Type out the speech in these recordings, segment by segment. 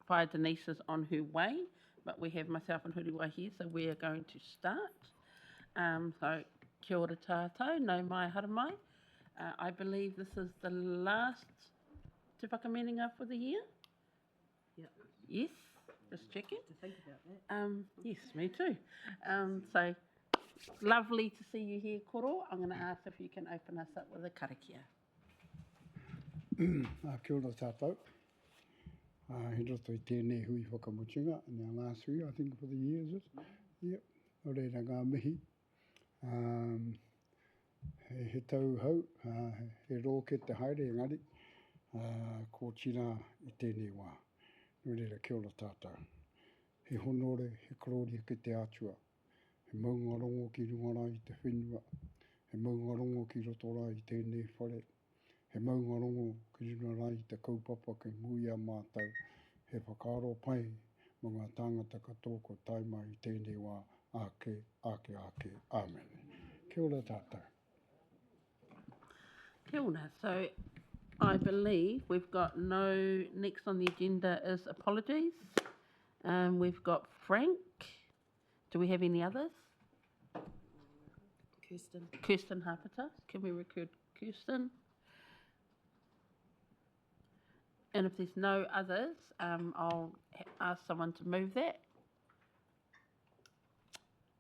Whaia Denise is on her way, but we have myself and Huriwa here, so we are going to start. So, kia ora tātou, no mai haramai. I believe this is the last Te Whakaminenga for the year. Yep. Yes, just checking. To think about that. Yes, me too. So, lovely to see you here, Koro. I'm going to ask if you can open us up with a karakia. Kia ora tātou. He roto I tēnei hui whakamutinga in our last week, I think, for the year, is it? Yep. O reira ngā mihi. He tau hau, he rōke te haere engari, ko tira I tēnei wā. O reira kia ora tātou. He honore, he kororia ki te atua. He maunga rongo ki runga I te whenua. He maunga rongo ki roto rai I tēnei whare. He maunga rongo ki runga I te kaupapa ki muia mātou. He whakaro pai mo ngā tāngata katoa ko taima I tēnei wā. Ake, ake, ake. Amen. Kia ora tātou. Kia ora. So, I believe we've got next on the agenda is apologies. We've got Frank. Do we have any others? Kirsten Hapata. Can we record Kirsten? And if there's no others, I'll ask someone to move that.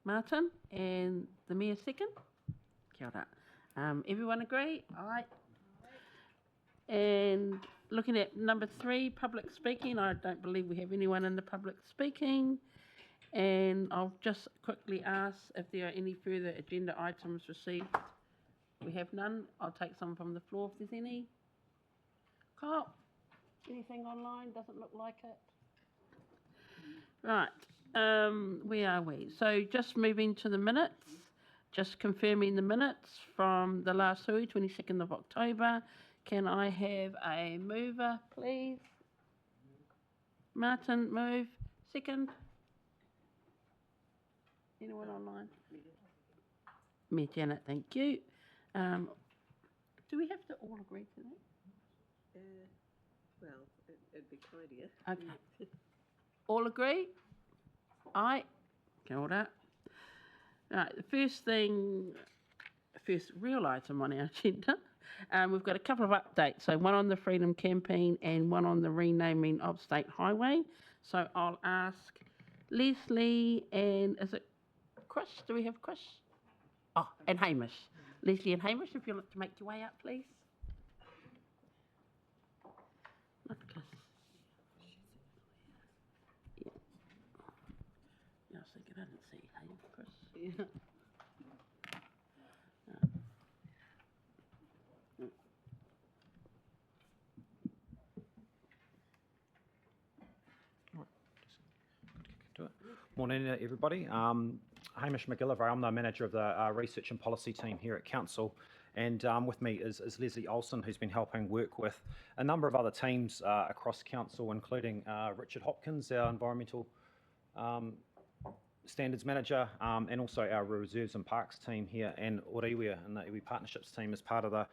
Martin, and the mayor second. Kia ora. Everyone agree? Aye. And looking at number 3, public speaking. I don't believe we have anyone in the public speaking. And I'll just quickly ask if there are any further agenda items received. We have none. I'll take some from the floor if there's any. Kyle, anything online? Doesn't look like it. Right. Where are we? So just moving to the minutes. Just confirming the minutes from the last hui, 22nd of October. Can I have a mover, please? Martin, move. Second. Anyone online? Me, Janet, thank you. Do we have to all agree to that? Well, it'd be kind of you. Okay. All agree? Aye. Kia ora. Right, the first real item on our agenda, we've got a couple of updates. So one on the Freedom Campaign and one on the renaming of State Highway. So I'll ask Leslie and is it Chris? Do we have Chris? Oh, and Hamish. Leslie and Hamish, if you'd like to make your way up, please. Not Chris. Yeah. Yeah, I was thinking I didn't see Hamish, Chris. Yeah. Morning, everybody. Hamish McGillivray, I'm the manager of the research and policy team here at Council, and with me is Leslie Olsen, who's been helping work with a number of other teams across Council, including Richard Hopkins, our environmental standards manager, and also our reserves and parks team here, and Orewa and the iwi partnerships team as part of the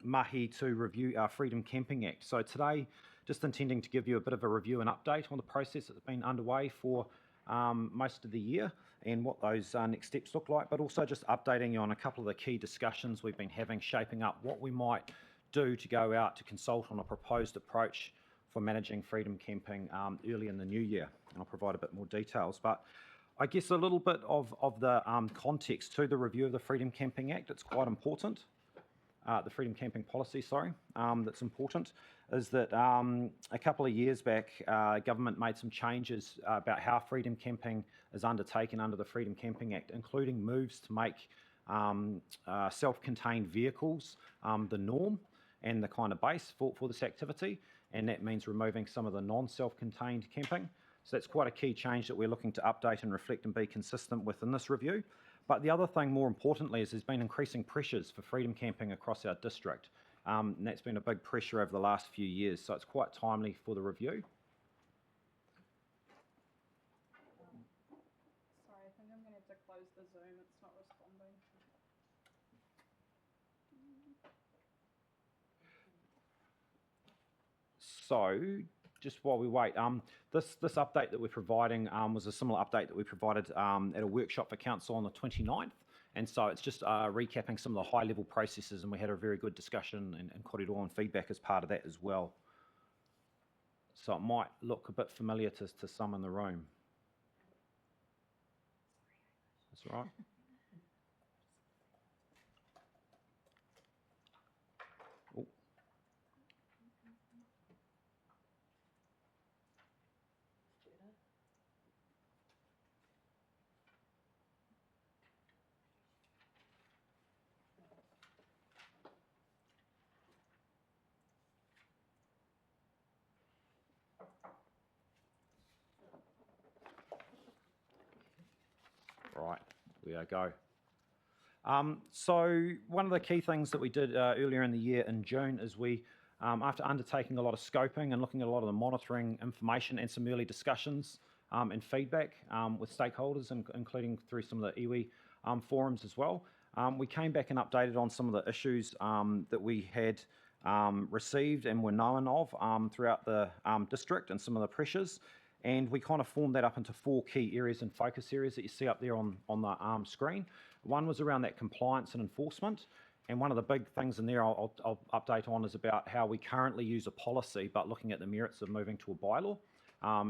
mahi to review our Freedom Camping Act. So today, just intending to give you a bit of a review and update on the process that's been underway for most of the year and what those next steps look like, but also just updating you on a couple of the key discussions we've been having, shaping up what we might do to go out to consult on a proposed approach for managing freedom camping early in the new year. And I'll provide a bit more details, but I guess a little bit of the context to the review of the Freedom Camping Act. It's quite important. The Freedom Camping Policy, that's important, is that a couple of years back, government made some changes about how freedom camping is undertaken under the Freedom Camping Act, including moves to make self-contained vehicles the norm and the kind of base for this activity, and that means removing some of the non-self-contained camping. So that's quite a key change that we're looking to update and reflect and be consistent with in this review. But the other thing, more importantly, is there's been increasing pressures for freedom camping across our district. And that's been a big pressure over the last few years, so it's quite timely for the review. Sorry, I think I'm going to have to close the Zoom. It's not responding. So, just while we wait, this update that we're providing was a similar update that we provided at a workshop for council on the 29th. And so it's just recapping some of the high-level processes, and we had a very good discussion and kōrero and feedback as part of that as well. So it might look a bit familiar to some in the room. That's all right. Oh. Right, there we go. So one of the key things that we did earlier in the year in June is we, after undertaking a lot of scoping and looking at a lot of the monitoring information and some early discussions and feedback with stakeholders, including through some of the iwi forums as well, we came back and updated on some of the issues that we had received and were known of throughout the district and some of the pressures. And we kind of formed that up into 4 key areas and focus areas that you see up there on the screen. One was around that compliance and enforcement. And one of the big things in there I'll update on is about how we currently use a policy, but looking at the merits of moving to a bylaw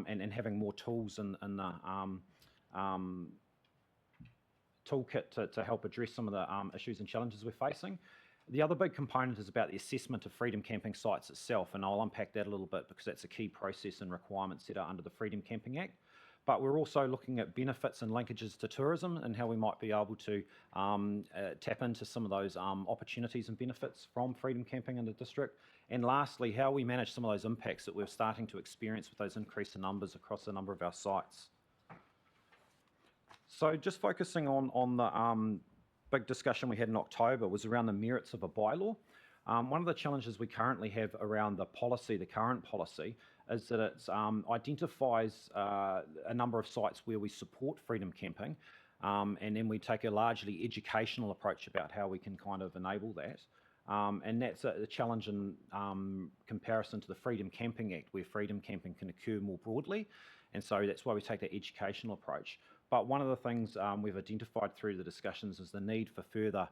and having more tools in the toolkit to help address some of the issues and challenges we're facing. The other big component is about the assessment of freedom camping sites itself, and I'll unpack that a little bit because that's a key process and requirement set out under the Freedom Camping Act. But we're also looking at benefits and linkages to tourism and how we might be able to tap into some of those opportunities and benefits from freedom camping in the district. And lastly, how we manage some of those impacts that we're starting to experience with those increased numbers across a number of our sites. So just focusing on the big discussion we had in October was around the merits of a bylaw. One of the challenges we currently have around the policy, the current policy, is that it identifies a number of sites where we support freedom camping, and then we take a largely educational approach about how we can kind of enable that. And that's a challenge in comparison to the Freedom Camping Act, where freedom camping can occur more broadly. And so that's why we take that educational approach. But one of the things we've identified through the discussions is the need for further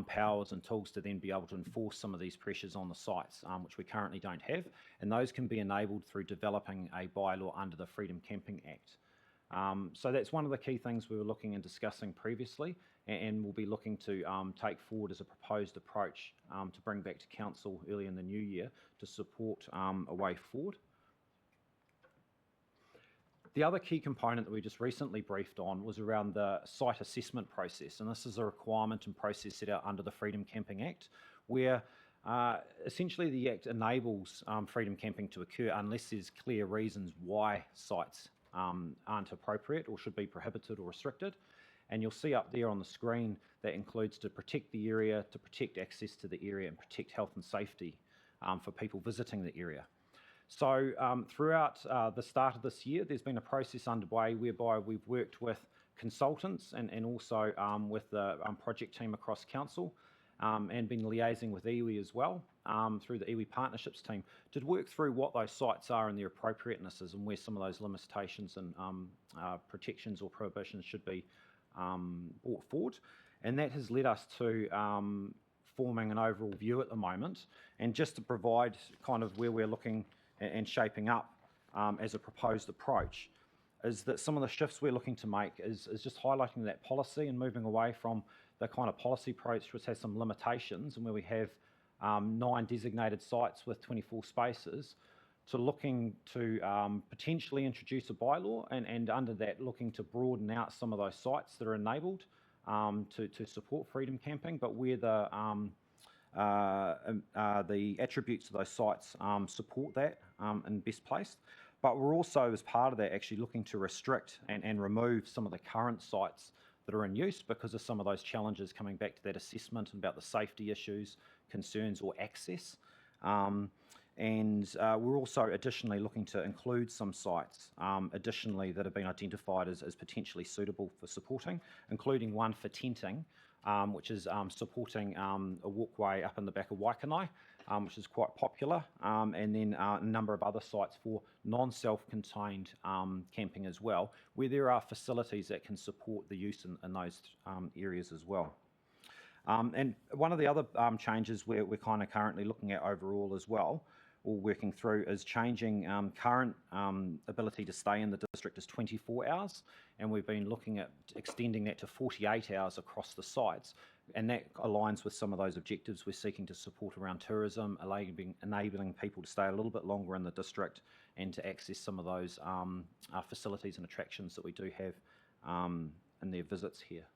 powers and tools to then be able to enforce some of these pressures on the sites, which we currently don't have. And those can be enabled through developing a bylaw under the Freedom Camping Act. So that's one of the key things we were looking and discussing previously, and we'll be looking to take forward as a proposed approach to bring back to council early in the new year to support a way forward. The other key component that we just recently briefed on was around the site assessment process, and this is a requirement and process set out under the Freedom Camping Act, where essentially the Act enables freedom camping to occur unless there's clear reasons why sites aren't appropriate or should be prohibited or restricted. And you'll see up there on the screen that includes to protect the area, to protect access to the area, and protect health and safety for people visiting the area. So throughout the start of this year, there's been a process underway whereby we've worked with consultants and also with the project team across council and been liaising with iwi as well through the iwi partnerships team to work through what those sites are and their appropriatenesses and where some of those limitations and protections or prohibitions should be brought forward. And that has led us to forming an overall view at the moment, and just to provide kind of where we're looking and shaping up as a proposed approach, is that some of the shifts we're looking to make is just highlighting that policy and moving away from the kind of policy approach which has some limitations and where we have 9 designated sites with 24 spaces, to looking to potentially introduce a bylaw and under that looking to broaden out some of those sites that are enabled to support freedom camping, but where the attributes of those sites support that and best placed. But we're also, as part of that, actually looking to restrict and remove some of the current sites that are in use because of some of those challenges coming back to that assessment about the safety issues, concerns or access. And we're also additionally looking to include some sites additionally that have been identified as potentially suitable for supporting, including one for tenting, which is supporting a walkway up in the back of Waikanai, which is quite popular, and then a number of other sites for non-self-contained camping as well, where there are facilities that can support the use in those areas as well. And one of the other changes we're kind of currently looking at overall as well, or working through, is changing current ability to stay in the district is 24 hours, and we've been looking at extending that to 48 hours across the sites, and that aligns with some of those objectives we're seeking to support around tourism, enabling people to stay a little bit longer in the district and to access some of those facilities and attractions that we do have in their visits here.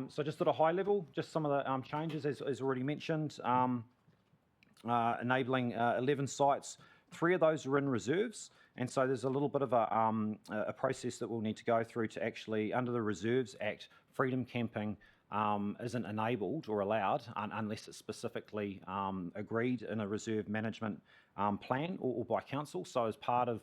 So just at a high level, just some of the changes, as already mentioned, enabling 11 sites. 3 of those are in reserves, and so there's a little bit of a process that we'll need to go through to actually, under the Reserves Act, freedom camping isn't enabled or allowed unless it's specifically agreed in a reserve management plan or by council. So as part of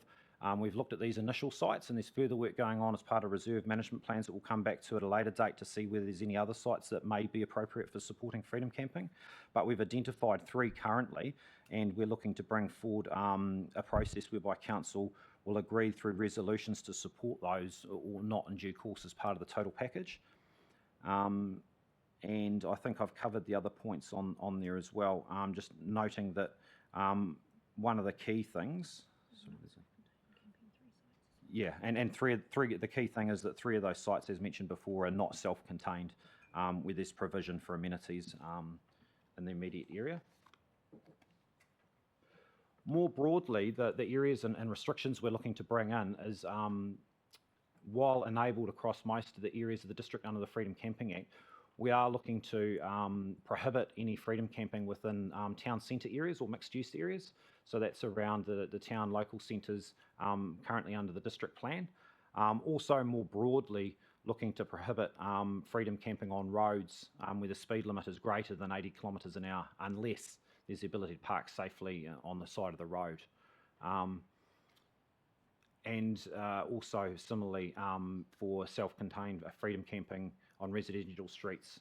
we've looked at these initial sites, and there's further work going on as part of reserve management plans that we'll come back to at a later date to see whether there's any other sites that may be appropriate for supporting freedom camping. But we've identified 3 currently, and we're looking to bring forward a process whereby council will agree through resolutions to support those or not in due course as part of the total package. And I think I've covered the other points on there as well. Just noting that one of the key things. Yeah, and the key thing is that 3 of those sites, as mentioned before, are not self-contained, where there's provision for amenities in the immediate area. More broadly, the areas and restrictions we're looking to bring in is, while enabled across most of the areas of the district under the Freedom Camping Act, we are looking to prohibit any freedom camping within town centre areas or mixed-use areas. So that's around the town local centres currently under the district plan. Also, more broadly, looking to prohibit freedom camping on roads where the speed limit is greater than 80 kilometres an hour, unless there's the ability to park safely on the side of the road. And also, similarly, for self-contained freedom camping on residential streets,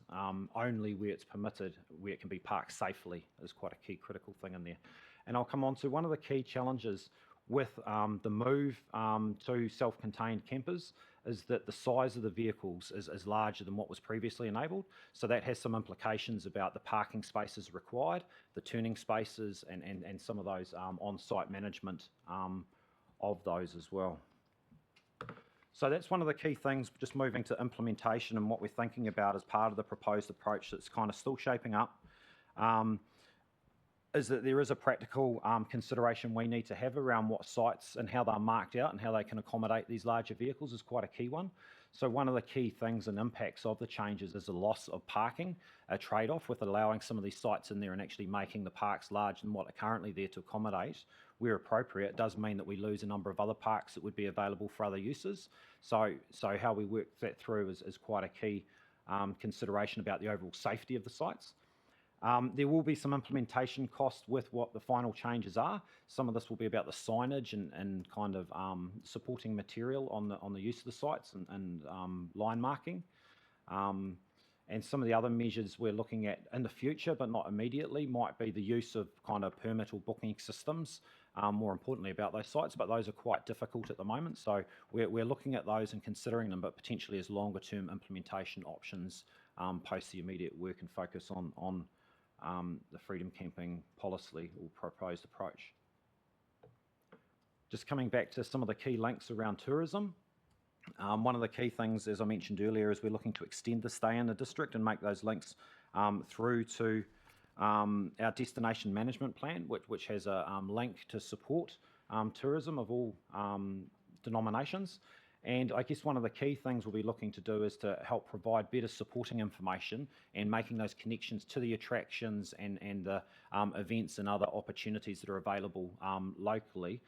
only where it's permitted, where it can be parked safely, is quite a key critical thing in there. And I'll come on to one of the key challenges with the move to self-contained campers is that the size of the vehicles is larger than what was previously enabled. So that has some implications about the parking spaces required, the turning spaces, and some of those on-site management of those as well. So that's one of the key things, just moving to implementation and what we're thinking about as part of the proposed approach that's kind of still shaping up. Is that there is a practical consideration we need to have around what sites and how they're marked out and how they can accommodate these larger vehicles is quite a key one. So one of the key things and impacts of the changes is the loss of parking, a trade-off with allowing some of these sites in there and actually making the parks larger than what are currently there to accommodate. Where appropriate, it does mean that we lose a number of other parks that would be available for other uses. So how we work that through is quite a key consideration about the overall safety of the sites. There will be some implementation costs with what the final changes are. Some of this will be about the signage and kind of supporting material on the use of the sites and line marking. And some of the other measures we're looking at in the future, but not immediately, might be the use of kind of permit or booking systems, more importantly about those sites, but those are quite difficult at the moment. So we're looking at those and considering them, but potentially as longer term implementation options post the immediate work and focus on the freedom camping policy or proposed approach. Just coming back to some of the key links around tourism. One of the key things, as I mentioned earlier, is we're looking to extend the stay in the district and make those links through to our destination management plan, which has a link to support tourism of all denominations. And I guess one of the key things we'll be looking to do is to help provide better supporting information and making those connections to the attractions and the events and other opportunities that are available locally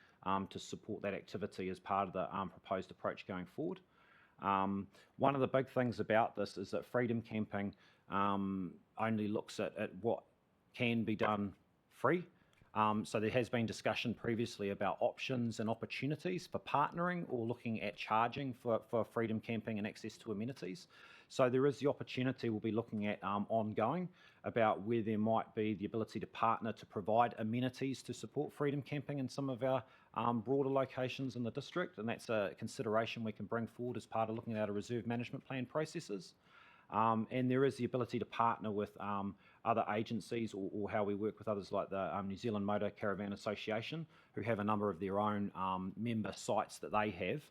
to support that activity as part of the proposed approach going forward. One of the big things about this is that freedom camping only looks at what can be done free. So there has been discussion previously about options and opportunities for partnering or looking at charging for freedom camping and access to amenities. So there is the opportunity we'll be looking at ongoing about where there might be the ability to partner to provide amenities to support freedom camping in some of our broader locations in the district, and that's a consideration we can bring forward as part of looking at our reserve management plan processes. And there is the ability to partner with other agencies or how we work with others like the New Zealand Motor Caravan Association, who have a number of their own member sites that they have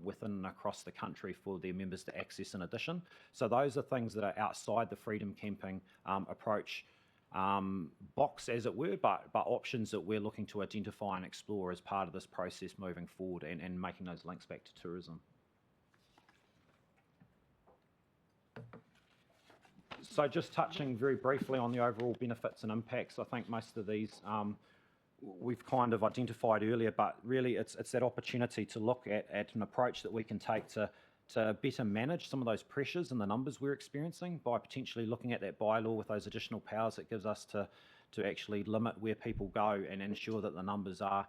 within and across the country for their members to access in addition. So those are things that are outside the freedom camping approach box, as it were, but options that we're looking to identify and explore as part of this process moving forward and making those links back to tourism. So just touching very briefly on the overall benefits and impacts, I think most of these we've kind of identified earlier, but really it's that opportunity to look at an approach that we can take to better manage some of those pressures and the numbers we're experiencing by potentially looking at that bylaw with those additional powers it gives us to actually limit where people go and ensure that the numbers are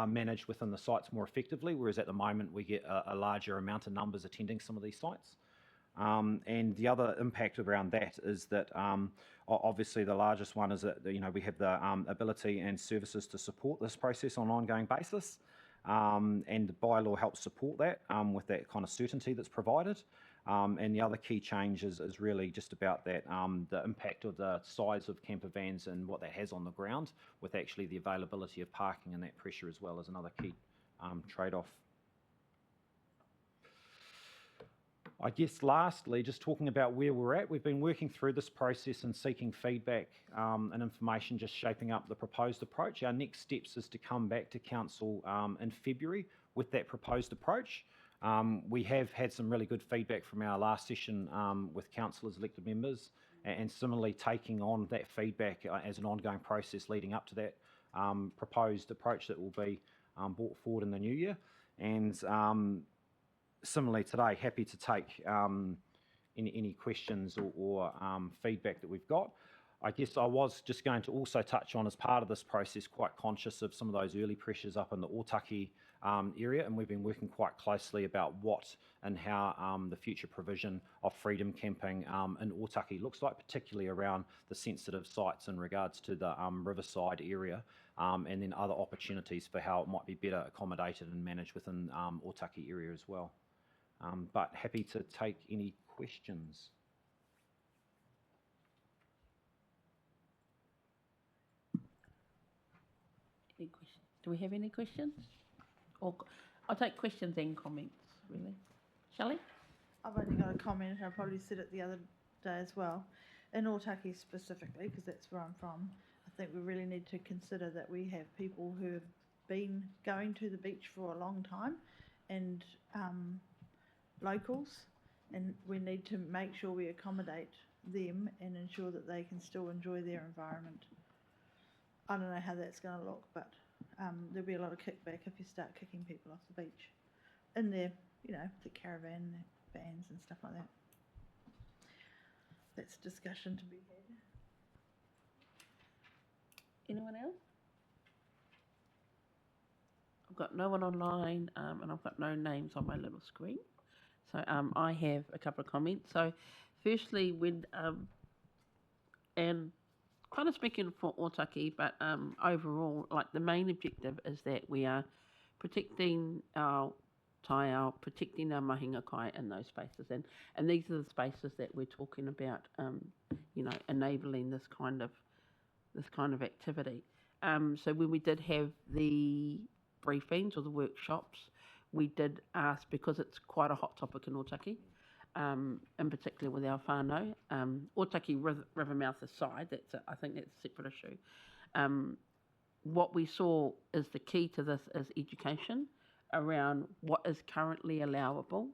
managed within the sites more effectively, whereas at the moment we get a larger amount of numbers attending some of these sites. And the other impact around that is that obviously the largest one is that we have the ability and services to support this process on an ongoing basis, and the bylaw helps support that with that kind of certainty that's provided. And the other key change is really just about that the impact of the size of camper vans and what that has on the ground, with actually the availability of parking and that pressure as well as another key trade-off. I guess lastly, just talking about where we're at, we've been working through this process and seeking feedback and information, just shaping up the proposed approach. Our next steps is to come back to Council in February with that proposed approach. We have had some really good feedback from our last session with councillors, elected members, and similarly taking on that feedback as an ongoing process leading up to that proposed approach that will be brought forward in the new year. And similarly today, happy to take any questions or feedback that we've got. I guess I was just going to also touch on, as part of this process, quite conscious of some of those early pressures up in the Otaki area, and we've been working quite closely about what and how the future provision of freedom camping in Otaki looks like, particularly around the sensitive sites in regards to the riverside area, and then other opportunities for how it might be better accommodated and managed within Otaki area as well. But happy to take any questions. Any questions? Do we have any questions? Or I'll take questions and comments, really. Shelley? I've only got a comment, I probably said it the other day as well. In Otaki specifically, because that's where I'm from, I think we really need to consider that we have people who have been going to the beach for a long time, and locals, and we need to make sure we accommodate them and ensure that they can still enjoy their environment. I don't know how that's going to look, but there'll be a lot of kickback if you start kicking people off the beach in their, the caravan, their vans and stuff like that. That's a discussion to be had. Anyone else? I've got no one online, and I've got no names on my little screen. So I have a couple of comments. So firstly, and kind of speaking for Otaki, but overall, like the main objective is that we are protecting our taiao, protecting our mahinga kai in those spaces. And these are the spaces that we're talking about, enabling this kind of activity. So when we did have the briefings or the workshops, we did ask, because it's quite a hot topic in Otaki, in particular with our whānau, Otaki river mouth aside, I think that's a separate issue. What we saw is the key to this is education around what is currently allowable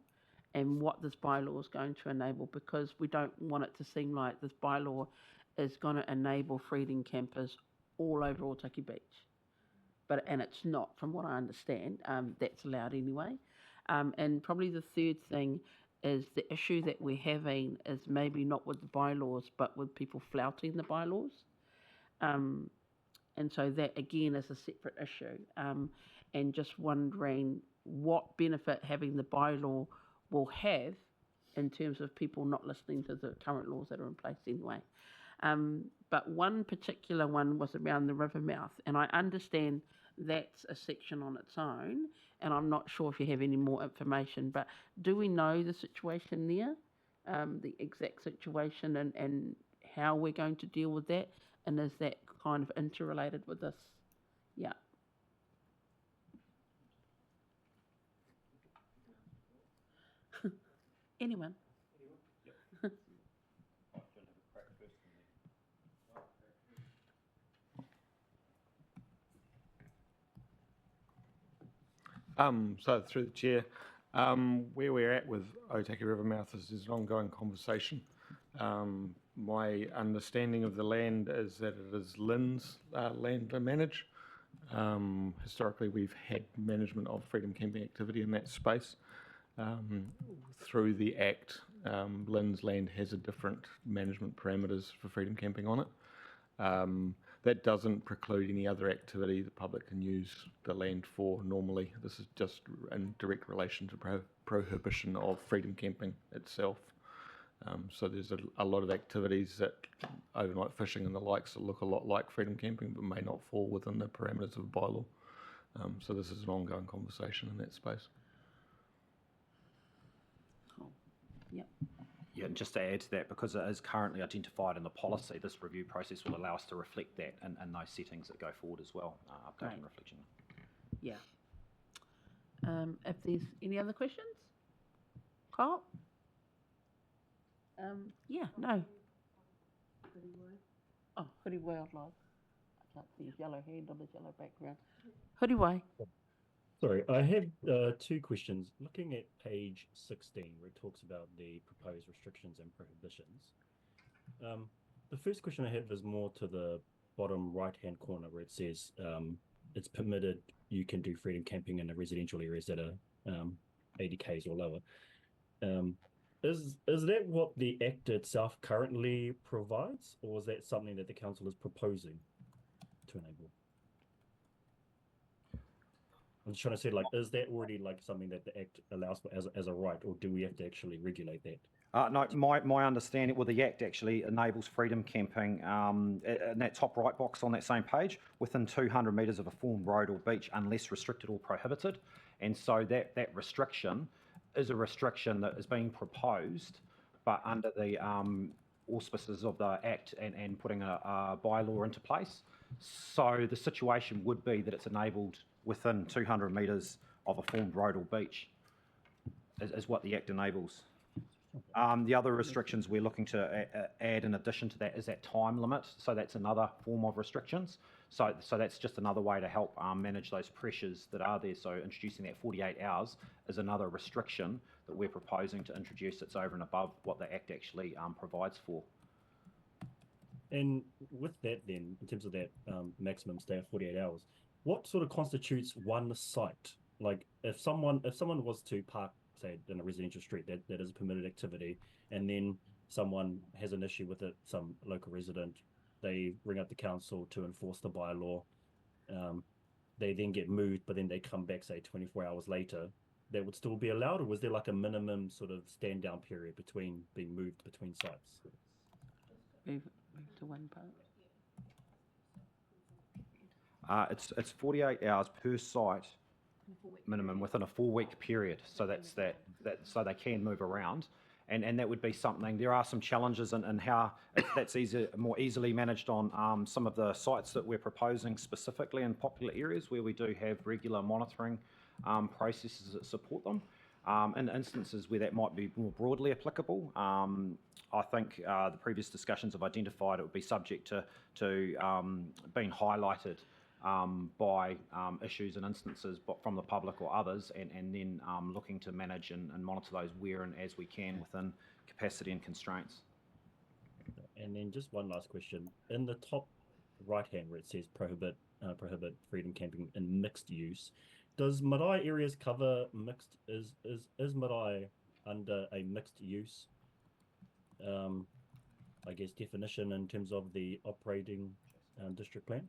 and what this bylaw is going to enable, because we don't want it to seem like this bylaw is going to enable freedom campers all over Otaki Beach. And it's not, from what I understand. That's allowed anyway. And probably the third thing is the issue that we're having is maybe not with the bylaws, but with people flouting the bylaws. And so that, again, is a separate issue. And just wondering what benefit having the bylaw will have in terms of people not listening to the current laws that are in place anyway. But one particular one was around the river mouth, and I understand that's a section on its own, and I'm not sure if you have any more information, but do we know the situation there, the exact situation and how we're going to deal with that, and is that kind of interrelated with this? Yeah. Anyone? So through the chair, where we're at with Otaki River Mouth is an ongoing conversation. My understanding of the land is that it is Lynn's land to manage. Historically, we've had management of freedom camping activity in that space. Through the Act, Lynn's land has a different management parameters for freedom camping on it. That doesn't preclude any other activity the public can use the land for normally. This is just in direct relation to prohibition of freedom camping itself. So there's a lot of activities that overnight fishing and the likes that look a lot like freedom camping but may not fall within the parameters of a bylaw. So this is an ongoing conversation in that space. Cool. Yep. Yeah, and just to add to that, because it is currently identified in the policy, this review process will allow us to reflect that and those settings that go forward as well, update and reflection. Yeah. If there's any other questions? Kyle? Yeah, no. Oh, Hoodie Wildlife. I can't see his yellow hand on his yellow background. Hoodie Way. Sorry, I have two questions. Looking at page 16, where it talks about the proposed restrictions and prohibitions. The first question I have is more to the bottom right-hand corner, where it says it's permitted, you can do freedom camping in the residential areas that are 80 k's or lower. Is that what the Act itself currently provides, or is that something that the council is proposing to enable? I'm just trying to say, like, is that already like something that the Act allows for as a right, or do we have to actually regulate that? No, my understanding, well, the Act actually enables freedom camping in that top right box on that same page within 200 metres of a formed road or beach unless restricted or prohibited. And so that restriction is a restriction that is being proposed, but under the auspices of the Act and putting a bylaw into place. So the situation would be that it's enabled within 200 metres of a formed road or beach is what the Act enables. The other restrictions we're looking to add in addition to that is that time limit. So that's another form of restrictions. So that's just another way to help manage those pressures that are there. So introducing that 48 hours is another restriction that we're proposing to introduce that's over and above what the Act actually provides for. And with that then, in terms of that maximum stay of 48 hours, what sort of constitutes one site? Like if someone was to park, say, in a residential street that is a permitted activity, and then someone has an issue with it, some local resident, they ring up the council to enforce the bylaw, they then get moved, but then they come back, say, 24 hours later, that would still be allowed, or was there like a minimum sort of stand down period between being moved between sites? Move to one part. It's 48 hours per site minimum within a 4-week period. So that's so they can move around, and that would be something. There are some challenges in how that's more easily managed on some of the sites that we're proposing specifically in popular areas where we do have regular monitoring processes that support them. In instances where that might be more broadly applicable, I think the previous discussions have identified it would be subject to being highlighted by issues and instances from the public or others, and then looking to manage and monitor those where and as we can within capacity and constraints. And then just one last question. In the top right hand where it says prohibit freedom camping in mixed use, does Marae areas cover mixed? Is Marae under a mixed use I guess definition in terms of the operating district plan?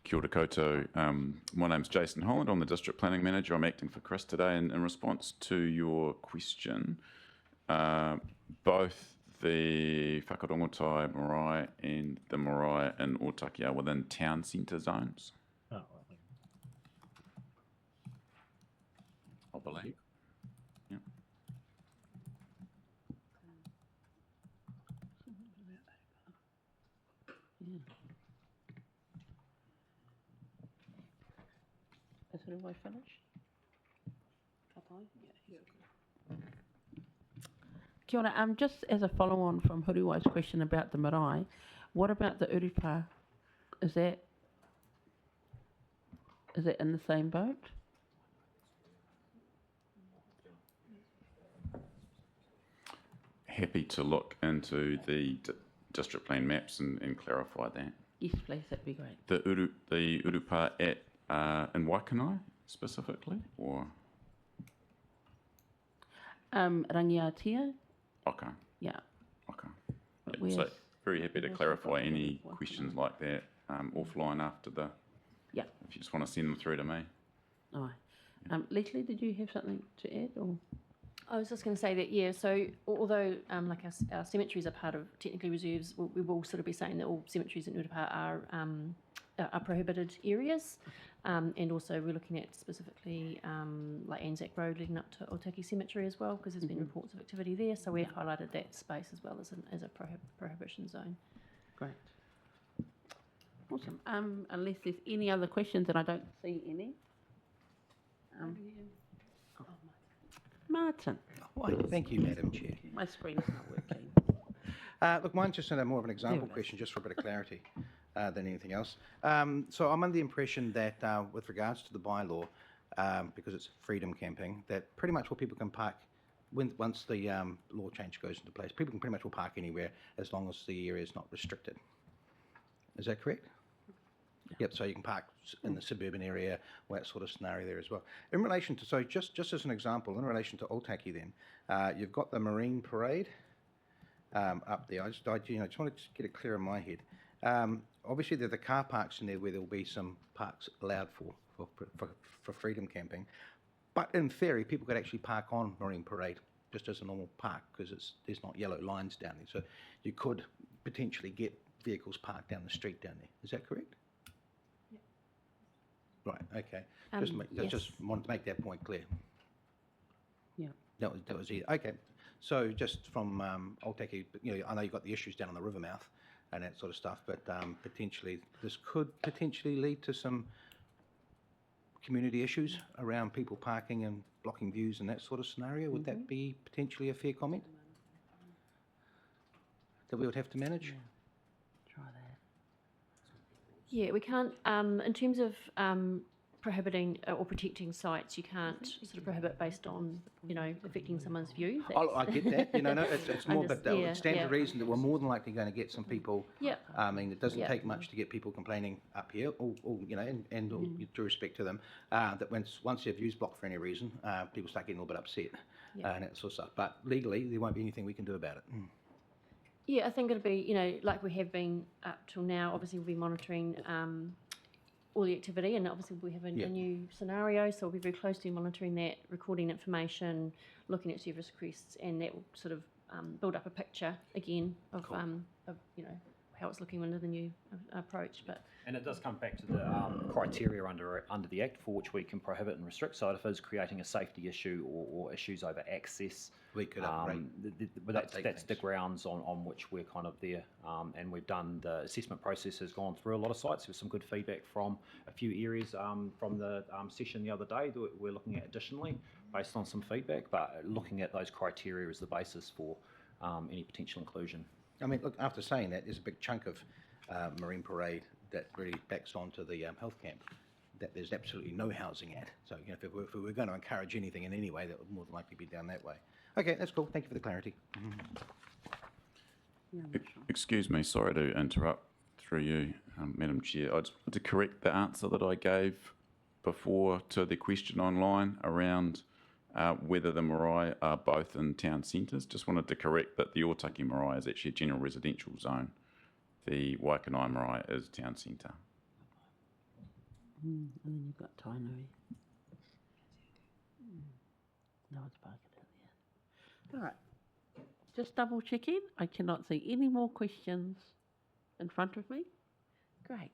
Kia ora koutou. My name's Jason Holland. I'm the District Planning Manager. I'm acting for Chris today. And in response to your question, both the Whakarongotai marae and the marae in Otaki are within town centre zones, Oh, right. I believe. Yeah. Is it all finished? Kia ora, just as a follow-on from Huruwai's question about the marae, what about the urupa? Is that in the same boat? Happy to look into the district plan maps and clarify that. Yes, please, that'd be great. The urupa at in Waikanai specifically, or Rangiatia, okay, yeah. okay. But Yeah, so where's- very happy to where's clarify the- any Waikanai? questions like that offline after the. Yeah. If you just want to send them through to me. All right. Leslie, did you have something to add, or? I was just going to say that, yeah, so although like our cemeteries are part of technically reserves, we will sort of be saying that all cemeteries in Urupa are prohibited areas. And also we're looking at specifically like Anzac Road leading up to Otaki Cemetery as well, because there's been reports of activity there. So we've highlighted that space as well as a prohibition zone. Great. Awesome. Unless there's any other questions, and I don't see any. Martin. Why, thank you, Madam Chair. My screen's not working. Look, mine's just more of an example question, just for a bit of clarity than anything else. So I'm under the impression that with regards to the bylaw, because it's freedom camping, that pretty much what people can park, once the law change goes into place, people can pretty much will park anywhere as long as the area is not restricted. Is that correct? Yep, so you can park in the suburban area, or that sort of scenario there as well. In relation to, so just as an example, in relation to Otaki then, you've got the Marine Parade up there. I just wanted to get it clear in my head. Obviously, there are the car parks in there where there will be some parks allowed for freedom camping. But in theory, people could actually park on Marine Parade just as a normal park because there's not yellow lines down there. So you could potentially get vehicles parked down the street down there. Is that correct? Right. Okay. Yes. Just wanted to make that point clear. Yeah. That was it. Okay. So just from Otaki, I know you've got the issues down on the river mouth and that sort of stuff, but potentially this could potentially lead to some community issues around people parking and blocking views and that sort of scenario. Would that be potentially a fair comment that we would have to manage? Try that. Yeah, we can't, in terms of prohibiting or protecting sites, you can't sort of prohibit based on, affecting someone's view. I get that. No, it's more but it stands yeah. to reason that we're more than likely going to get some people. Yeah. I mean, it doesn't Yeah. take much to get people complaining up here, all and all due respect to them, that once their view's blocked for any reason, people start getting a little bit upset and that sort of stuff. But legally, there won't be anything we can do about it. Yeah, I think it'll be, like we have been up till now, obviously we'll be monitoring all the activity, and obviously we have a new scenario, so we'll be very closely monitoring that, recording information, looking at service requests, and that will sort of build up a picture again of how it's looking under the new approach. And it does come back to the criteria under the Act for which we can prohibit and restrict. So if it is creating a safety issue or issues over access, we could that's the grounds on which we're kind of there. And we've done the assessment process has gone through a lot of sites. There's some good feedback from a few areas from the session the other day that we're looking at additionally based on some feedback. But looking at those criteria as the basis for any potential inclusion. I mean, look, after saying that, there's a big chunk of Marine Parade that really backs onto the health camp that there's absolutely no housing at. So, if we were going to encourage anything in any way, that would more than likely be down that way. Okay, that's cool. Thank you for the clarity. Excuse me, sorry to interrupt through you, Madam Chair. I just want to correct the answer that I gave before to the question online around whether the marae are both in town centres. Just wanted to correct that the Otaki marae is actually a general residential zone. The Waikanai marae is town centre. And then you've got Tainui. No one's parking out there. All right. Just double checking. I cannot see any more questions in front of me. Great.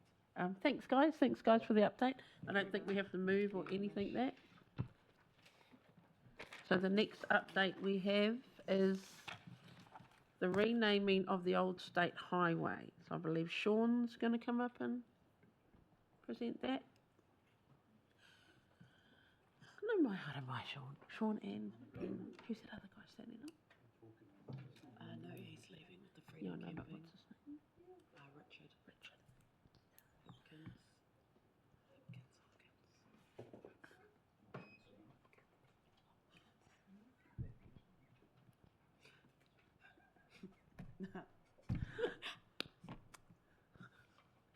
Thanks, guys. Thanks, guys, for the update. I don't think we have to move or anything there. So the next update we have is the renaming of the old state highway. So I believe Sean's going to come up and present that. No, my Sean. Sean and who's that other guy standing up? No, he's leaving with the Freedom Yeah, I know, but Campaign. what's his name? Richard. Hopkins.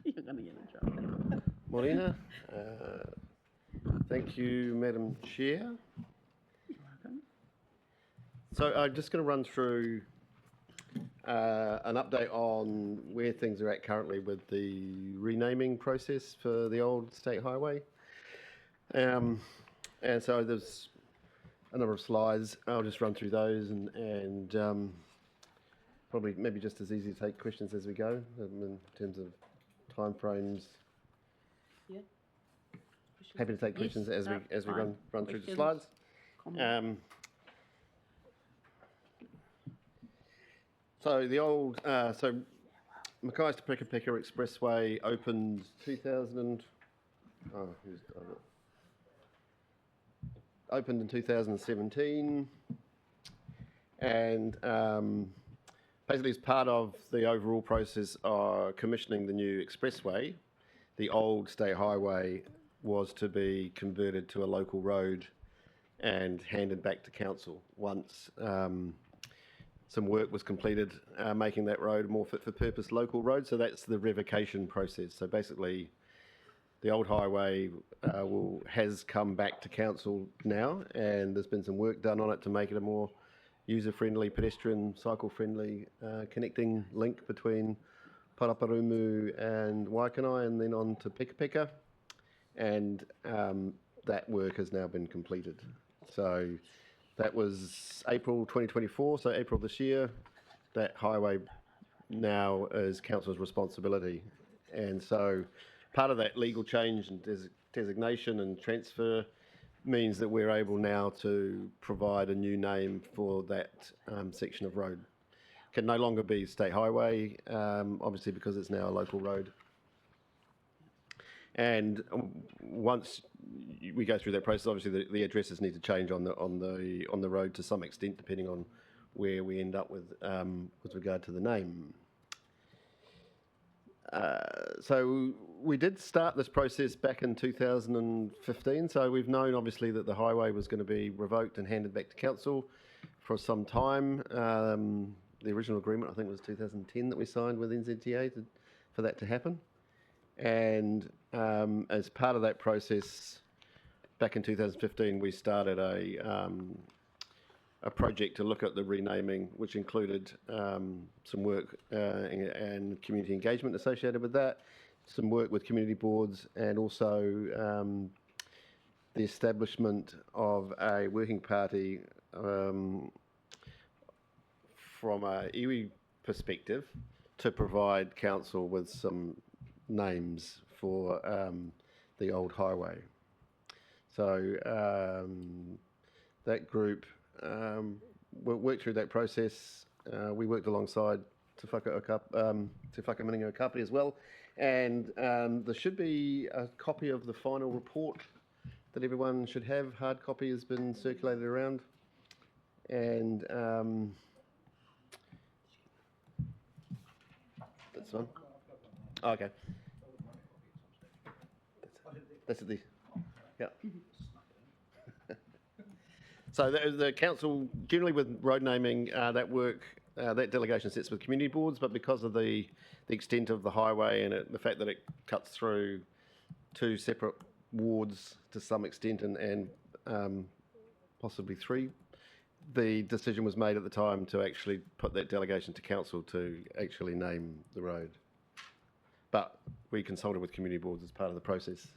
You're going to get in trouble. Morena. Thank you, Madam Chair. You're welcome. So I'm just going to run through an update on where things are at currently with the renaming process for the old state highway. And so there's a number of slides. I'll just run through those and probably maybe just as easy to take questions as we go in terms of timeframes. Yeah. Happy to take Yes, questions as we fine. run through the Questions? slides. Comments? So the old Mackay's to Pika Pika Expressway opened 2000. Who's done it? Opened in 2017, and basically as part of the overall process of commissioning the new expressway, the old state highway was to be converted to a local road and handed back to council once some work was completed making that road a more fit for purpose local road. So that's the revocation process. So basically the old highway has come back to council now, and there's been some work done on it to make it a more user-friendly, pedestrian, cycle-friendly connecting link between Paraparumu and Waikanai and then on to Pika Pika. And that work has now been completed. So that was April 2024, so April this year. That highway now is council's responsibility. And so part of that legal change and designation and transfer means that we're able now to provide a new name for that section of road. Can no longer be State Highway, obviously because it's now a local road. And once we go through that process, obviously the addresses need to change on the road to some extent, depending on where we end up with regard to the name. So we did start this process back in 2015. So we've known obviously that the highway was going to be revoked and handed back to council for some time. The original agreement I think was 2010 that we signed with NZTA for that to happen. And as part of that process, back in 2015, we started a project to look at the renaming, which included some work and community engagement associated with that, some work with community boards, and also the establishment of a working party from a iwi perspective to provide council with some names for the old highway. So that group worked through that process. We worked alongside Te Whakaminenga Kapiti as well, and there should be a copy of the final report that everyone should have. Hard copy has been circulated around, and that's one. Oh, okay. That's the yeah. So the council, generally with road naming, that work, that delegation sits with community boards, but because of the extent of the highway and the fact that it cuts through two separate wards to some extent and possibly three, the decision was made at the time to actually put that delegation to council to actually name the road. But we consulted with community boards as part of the process.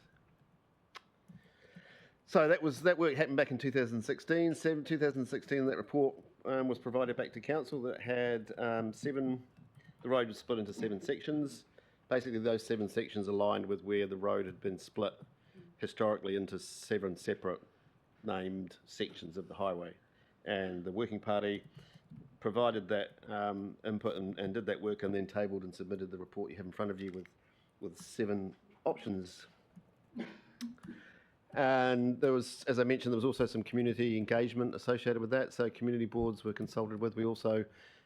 So that work happened back in 2016. 2016, that report was provided back to council that had the road was split into 7 sections. Basically, those 7 sections aligned with where the road had been split historically into 7 separate named sections of the highway. And the working party provided that input and did that work, and then tabled and submitted the report you have in front of you with 7 options. And there was, as I mentioned, there was also some community engagement associated with that. So community boards were consulted with. We also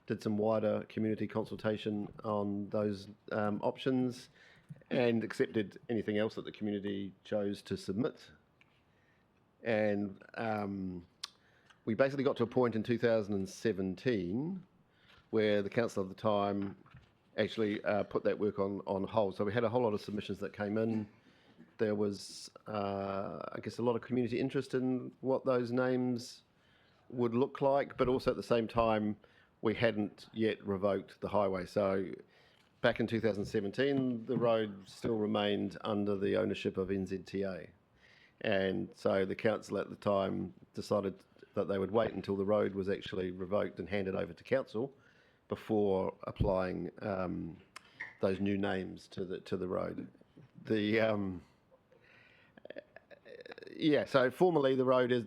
did some wider community consultation on those options and accepted anything else that the community chose to submit. And we basically got to a point in 2017 where the council of the time actually put that work on hold. So we had a whole lot of submissions that came in. There was, I guess, a lot of community interest in what those names would look like, but also at the same time, we hadn't yet revoked the highway. So back in 2017, the road still remained under the ownership of NZTA. And so the council at the time decided that they would wait until the road was actually revoked and handed over to council before applying those new names to the road. So formally the road has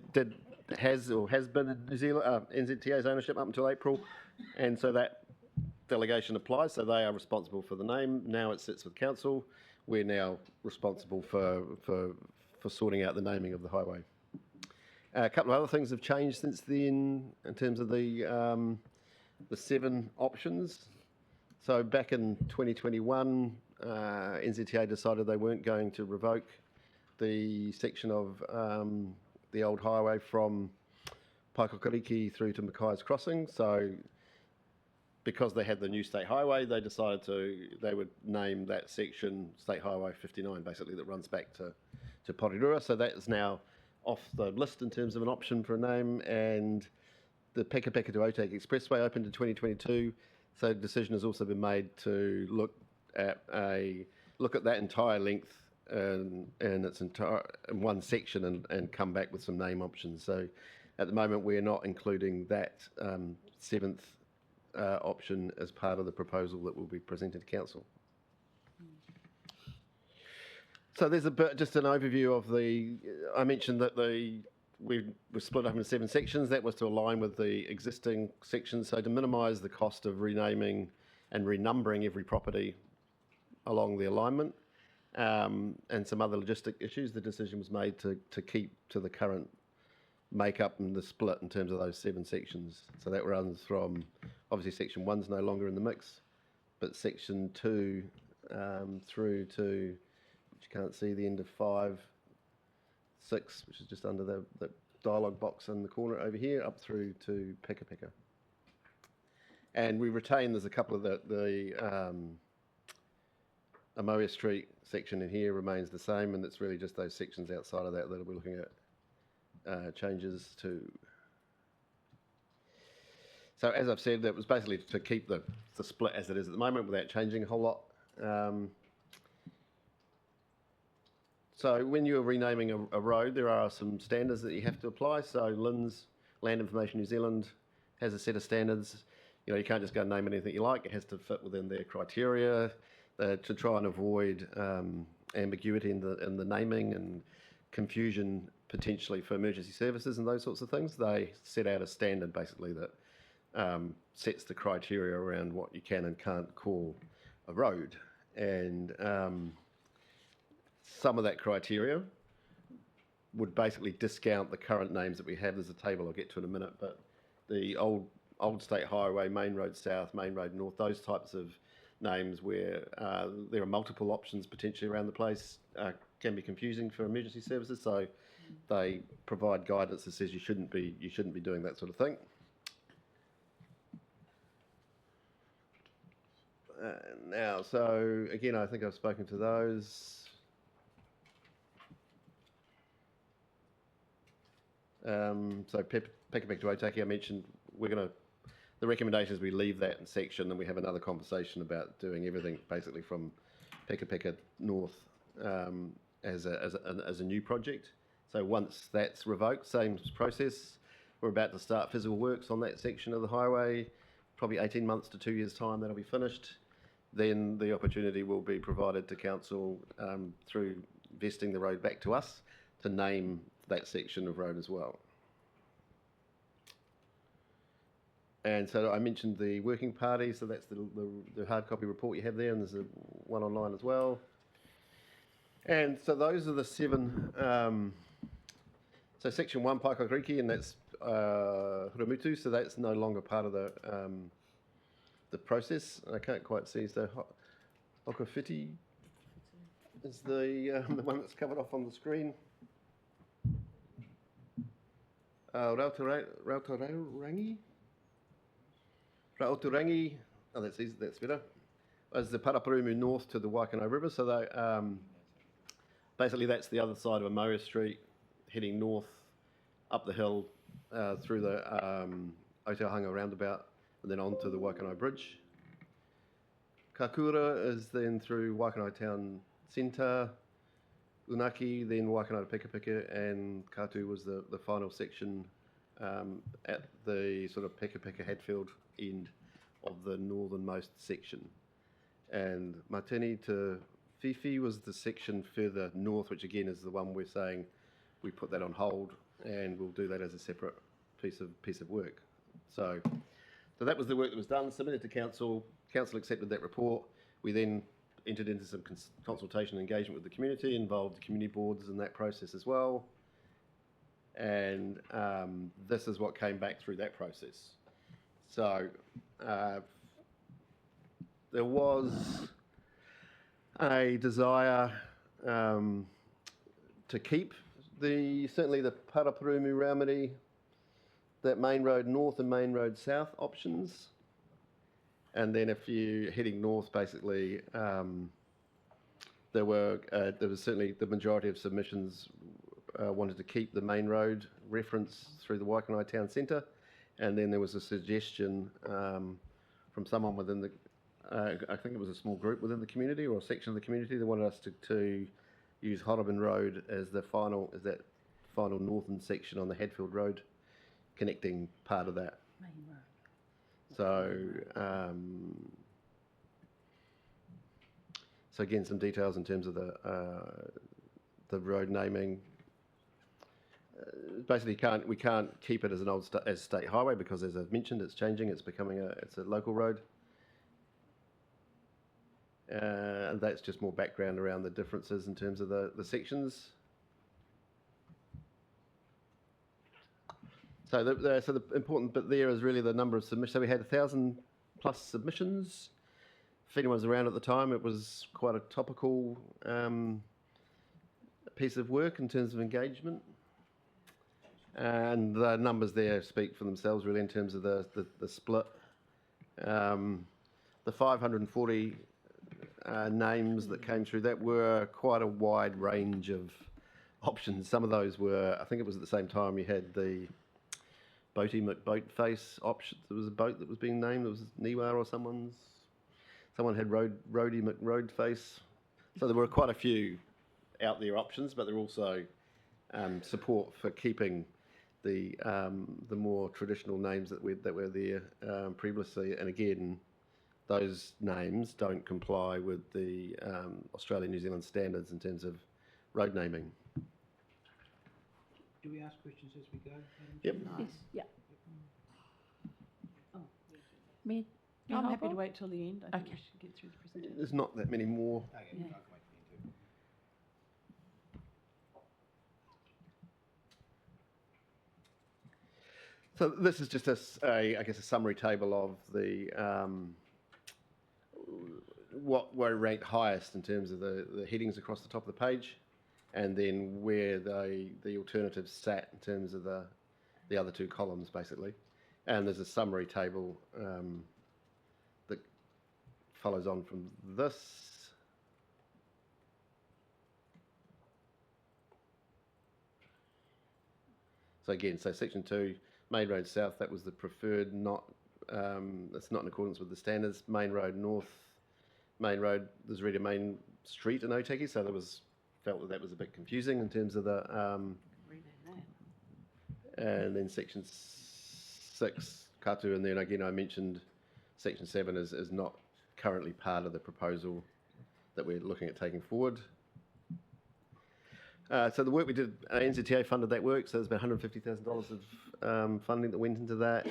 been in New Zealand, NZTA's ownership up until April, and so that delegation applies, so they are responsible for the name. Now it sits with council. We're now responsible for sorting out the naming of the highway. A couple of other things have changed since then in terms of the 7 options. So back in 2021, NZTA decided they weren't going to revoke the section of the old highway from Paikokariki through to Mackay's Crossing. So because they had the new state highway, they decided they would name that section State Highway 59, basically, that runs back to Porirua. So that is now off the list in terms of an option for a name. And the Peka to Otaki Expressway opened in 2022. So a decision has also been made to look at that entire length in one section and come back with some name options. So at the moment we're not including that 7th option as part of the proposal that will be presented to council. So there's just an overview of I mentioned that we split up into 7 sections. That was to align with the existing sections, so to minimise the cost of renaming and renumbering every property along the alignment. And some other logistic issues, the decision was made to keep to the current makeup and the split in terms of those 7 sections. So that runs from, obviously section 1's no longer in the mix, but section 2 through to, which you can't see the end of 5, 6, which is just under the dialogue box in the corner over here, up through to Peka. And we retain, there's a couple of the Amoia Street section in here remains the same, and it's really just those sections outside of that we're looking at changes to. So as I've said, that was basically to keep the split as it is at the moment without changing a whole lot. So when you're renaming a road, there are some standards that you have to apply. So LINZ, Land Information New Zealand, has a set of standards. You know, you can't just go and name anything you like. It has to fit within their criteria to try and avoid ambiguity in the naming and confusion potentially for emergency services and those sorts of things. They set out a standard basically that sets the criteria around what you can and can't call a road. And some of that criteria would basically discount the current names that we have. There's a table I'll get to in a minute, but the old State Highway, Main Road South, Main Road North, those types of names where there are multiple options potentially around the place can be confusing for emergency services. So they provide guidance that says you shouldn't be doing that sort of thing. Now, so again, I think I've spoken to those. So Peka to Otaki, I mentioned the recommendation is we leave that in section and we have another conversation about doing everything basically from Peka North as a new project. So once that's revoked, same process. We're about to start physical works on that section of the highway, probably 18 months to 2 years' time that'll be finished. Then the opportunity will be provided to council through vesting the road back to us to name that section of road as well. And so I mentioned the working party, so that's the hard copy report you have there, and there's one online as well. And so those are the 7, so section 1, Paikakriki, and that's Huramutu, so that's no longer part of the process. I can't quite see, so Hokawhiti is the one that's covered off on the screen. Rauturangi, oh that's easy, that's better, is the Paraparumu north to the Waikano River, so they, basically that's the other side of Amoa Street, heading north up the hill through the Aotearoa roundabout and then onto the Waikano Bridge. Kakura is then through Waikano Town Centre, Unaki, then Waikano to Pekapeka, and Katu was the final section at the sort of Pekapeka Hatfield end of the northernmost section. And Martini to Fifi was the section further north, which again is the one we're saying we put that on hold and we'll do that as a separate piece of work. So that was the work that was done, submitted to council. Council accepted that report. We then entered into some consultation and engagement with the community, involved the community boards in that process as well. And this is what came back through that process. So there was a desire to keep certainly the Paraparumu Raumati, that main road north and main road south options. And then if you're heading north, basically, there was certainly the majority of submissions wanted to keep the main road reference through the Waikano Town Centre. And then there was a suggestion from someone within the, I think it was a small group within the community or a section of the community that wanted us to use Horriban Road as that final northern section on the Hadfield Road, connecting part of that. Main road. So, so again, some details in terms of the road naming. Basically, we can't keep it as an old as state highway because, as I've mentioned, it's changing. It's becoming it's a local road. And that's just more background around the differences in terms of the sections. So the important bit there is really the number of submissions. So we had 1,000+ submissions. If anyone was around at the time, it was quite a topical piece of work in terms of engagement. And the numbers there speak for themselves really in terms of the split. The 540 names that came through, that were quite a wide range of options. Some of those were, I think it was at the same time you had the Boaty McBoatface option. There was a boat that was being named. It was Niwa or someone had Roadie McRoadface. So there were quite a few out there options, but there were also support for keeping the more traditional names that were there previously. And again, those names don't comply with the Australia-New Zealand standards in terms of road naming. Do we ask questions as we go? Yep. Yes, yeah. Oh. Me? I'm happy to wait till the end. I think Okay. we should get through the presentation. There's not that many more. Okay, Yeah. I can wait for you too. So this is just I guess a summary table of the what were ranked highest in terms of the headings across the top of the page, and then where the alternatives sat in terms of the other two columns basically. And there's a summary table that follows on from this. So again, section 2, Main Road South, that was the preferred, that's not in accordance with the standards. Main Road North, Main Road, there's really a main street in Otaki, so felt that was a bit confusing in terms of the and then section 6, katu, and then again I mentioned section 7 is not currently part of the proposal that we're looking at taking forward. So the work we did, NZTA funded that work, so there's about $150,000 of funding that went into that.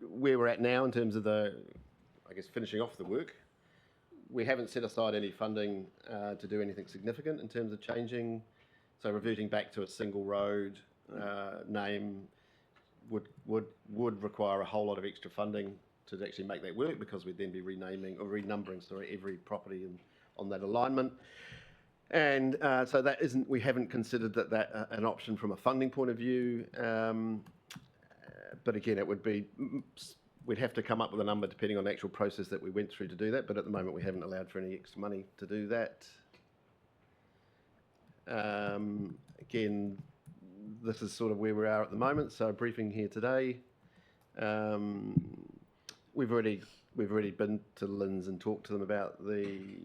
Where we're at now in terms of finishing off the work, we haven't set aside any funding to do anything significant in terms of changing. So reverting back to a single road name would require a whole lot of extra funding to actually make that work, because we'd then be renumbering every property on that alignment. And so we haven't considered that an option from a funding point of view. But again, we'd have to come up with a number depending on the actual process that we went through to do that. But at the moment, we haven't allowed for any extra money to do that. Again, this is sort of where we are at the moment. So briefing here today. We've already been to Lynn's and talked to them about the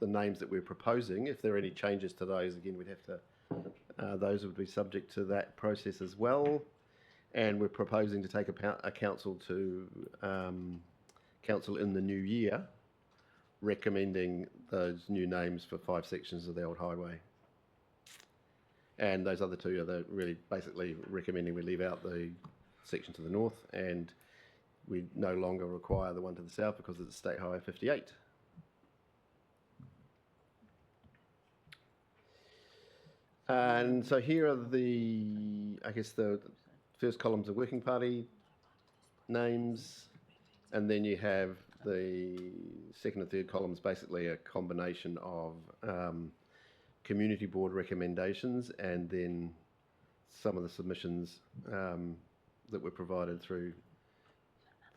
names that we're proposing. If there are any changes to those, again, we'd have to. Those would be subject to that process as well. And we're proposing to take a council to council in the new year, recommending those new names for 5 sections of the old highway. And those other 2 are really basically recommending we leave out the section to the north, and we no longer require the one to the south because it's State Highway 58. And so here are the first columns of working party names, and then you have the second and third columns, basically a combination of community board recommendations and then some of the submissions that were provided through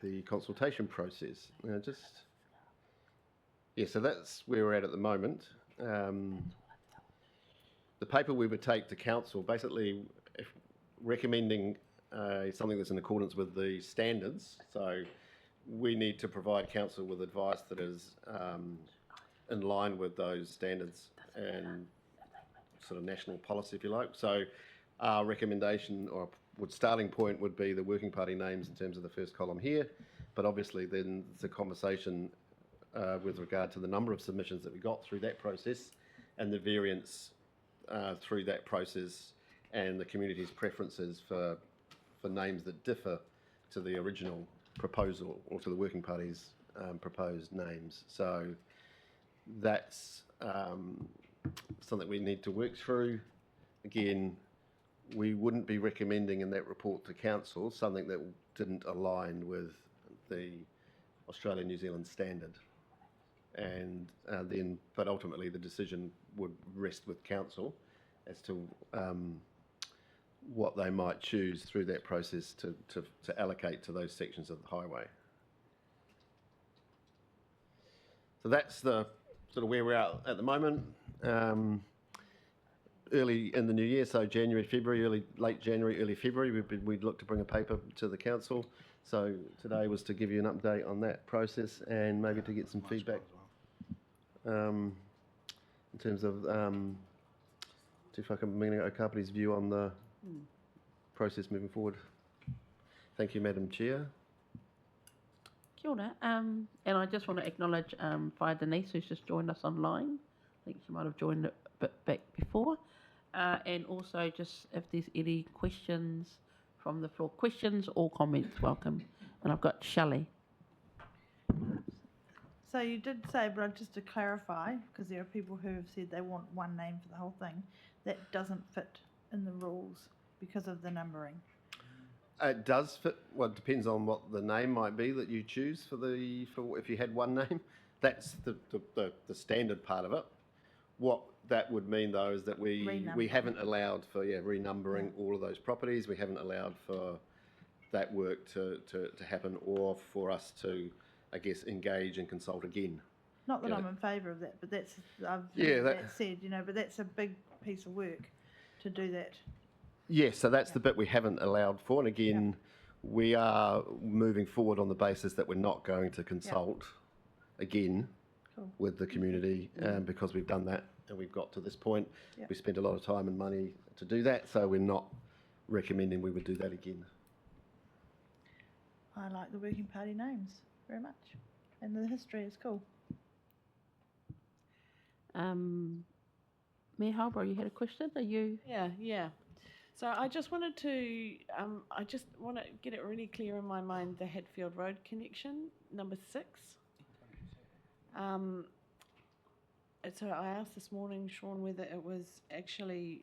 the consultation process. So that's where we're at the moment. The paper we would take to council, basically recommending something that's in accordance with the standards. So we need to provide council with advice that is in line with those standards and sort of national policy, if you like. So our recommendation or starting point would be the working party names in terms of the first column here, but obviously then the conversation with regard to the number of submissions that we got through that process and the variance through that process and the community's preferences for names that differ to the original proposal or to the working party's proposed names. So that's something we need to work through. Again, we wouldn't be recommending in that report to council something that didn't align with the Australia-New Zealand standard. And but ultimately the decision would rest with council as to what they might choose through that process to allocate to those sections of the highway. So that's the sort of where we're at the moment. Early in the new year, so January, February, late January, early February, we'd look to bring a paper to the council. So today was to give you an update on that process and maybe to get some feedback in terms of Te Whakaminenga Kapiti's view on the process moving forward. Thank you, Madam Chair. Kia ora. And I just want to acknowledge Whaia Denise, who's just joined us online. I think she might have joined a bit back before. And also just if there's any questions from the floor, questions or comments, welcome. And I've got Shelley. So you did say, but just to clarify, because there are people who have said they want one name for the whole thing, that doesn't fit in the rules because of the numbering. It does fit. Well, it depends on what the name might be that you choose for if you had one name. That's the standard part of it. What that would mean though is that we haven't allowed for renumbering all of those properties. We haven't allowed for that work to happen or for us to, I guess, engage and consult again. Not that I'm in favour of that, but that's that said, but that's a big piece of work to do that. Yes, so that's the bit we haven't allowed for, and again, we are moving forward on the basis that we're not going to consult again with the community because we've done that and we've got to this point. Yep. We spent a lot of time and money to do that, so we're not recommending we would do that again. I like the working party names very much, and the history is cool. Mayor Halborough, you had a question? Are you? Yeah. So I just wanted to, I just want to get it really clear in my mind, the Hatfield Road connection, number 6. So I asked this morning, Sean, whether it was actually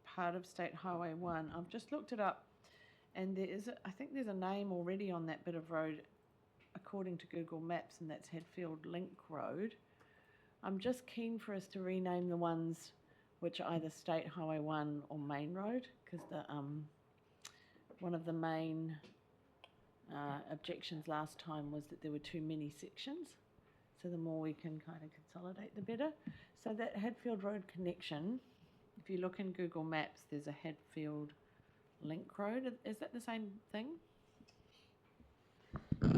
part of State Highway 1. I've just looked it up, and I think there's a name already on that bit of road, according to Google Maps, and that's Hatfield Link Road. I'm just keen for us to rename the ones which are either State Highway 1 or Main Road, because one of the main objections last time was that there were too many sections. So the more we can kind of consolidate, the better. So that Hatfield Road connection, if you look in Google Maps, there's a Hatfield Link Road. Is that the same thing?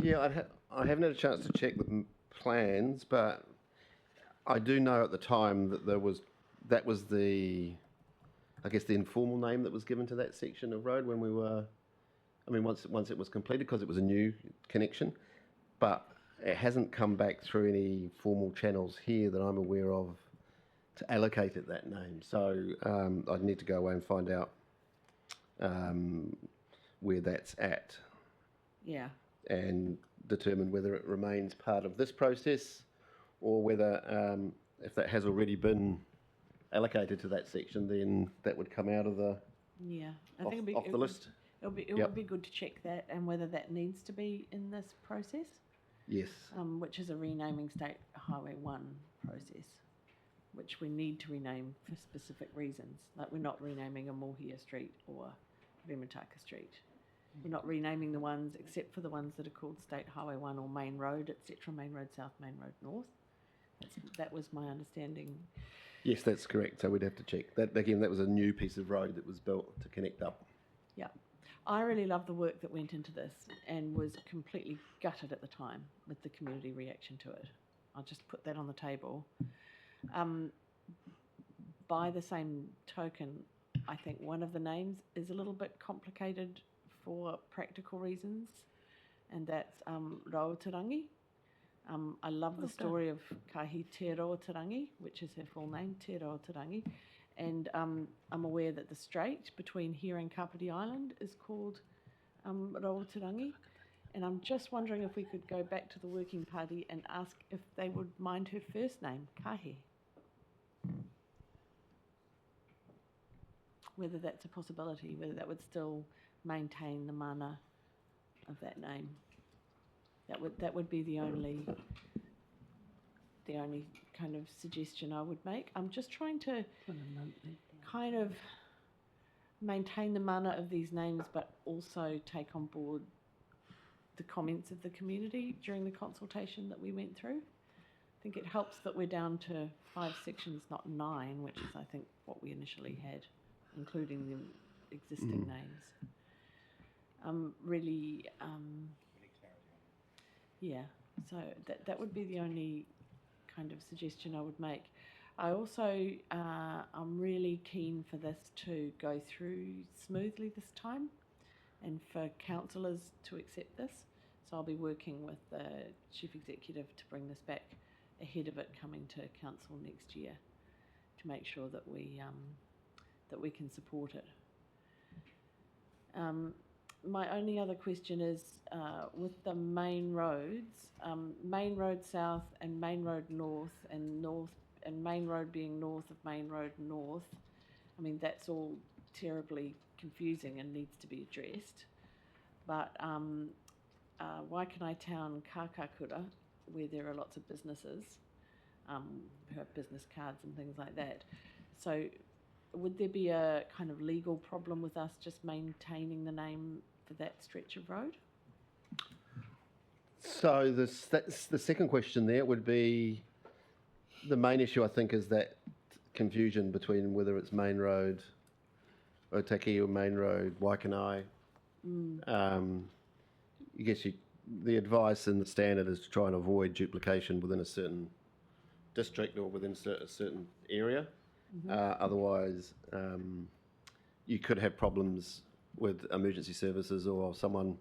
Yeah, I haven't had a chance to check the plans, but I do know at the time that that was the informal name that was given to that section of road when we were, once it was completed, because it was a new connection, but it hasn't come back through any formal channels here that I'm aware of to allocate it that name. So I'd need to go away and find out where that's at. Yeah. And determine whether it remains part of this process or whether if that has already been allocated to that section, then that would come out of the off the list. It would be good to check that and whether that needs to be in this process. Yes. Which is a renaming State Highway 1 process, which we need to rename for specific reasons. Like we're not renaming a Mohia Street or Remataka Street. We're not renaming the ones except for the ones that are called State Highway 1 or Main Road, etc. Main Road South, Main Road North. That was my understanding. Yes, that's correct. So we'd have to check. That again, that was a new piece of road that was built to connect up. Yeah. I really love the work that went into this and was completely gutted at the time with the community reaction to it. I'll just put that on the table. By the same token, I think one of the names is a little bit complicated for practical reasons, and that's Raotarangi. I love the story of Kahi Te Raotarangi, which is her full name, Te Raotarangi. And I'm aware that the strait between here and Kapiti Island is called Raotarangi. And I'm just wondering if we could go back to the working party and ask if they would mind her first name, Kahi. Whether that's a possibility, whether that would still maintain the mana of that name. That would be the only kind of suggestion I would make. I'm just trying to kind of maintain the mana of these names, but also take on board the comments of the community during the consultation that we went through. I think it helps that we're down to 5 sections, not 9, which is, I think, what we initially had, including the existing names. So that would be the only kind of suggestion I would make. I also, I'm really keen for this to go through smoothly this time and for councillors to accept this. So I'll be working with the Chief Executive to bring this back ahead of it coming to council next year to make sure that we can support it. My only other question is with the main roads, Main Road South and Main Road North, and Main Road being north of Main Road North. I mean, that's all terribly confusing and needs to be addressed. But Waikanai Town, Kakakura, where there are lots of businesses who have business cards and things like that. So would there be a kind of legal problem with us just maintaining the name for that stretch of road? So the second question there would be, the main issue I think is that confusion between whether it's Main Road Otaki or Main Road Waikanai. I guess the advice and the standard is to try and avoid duplication within a certain district or within a certain area. Otherwise, you could have problems with emergency services or someone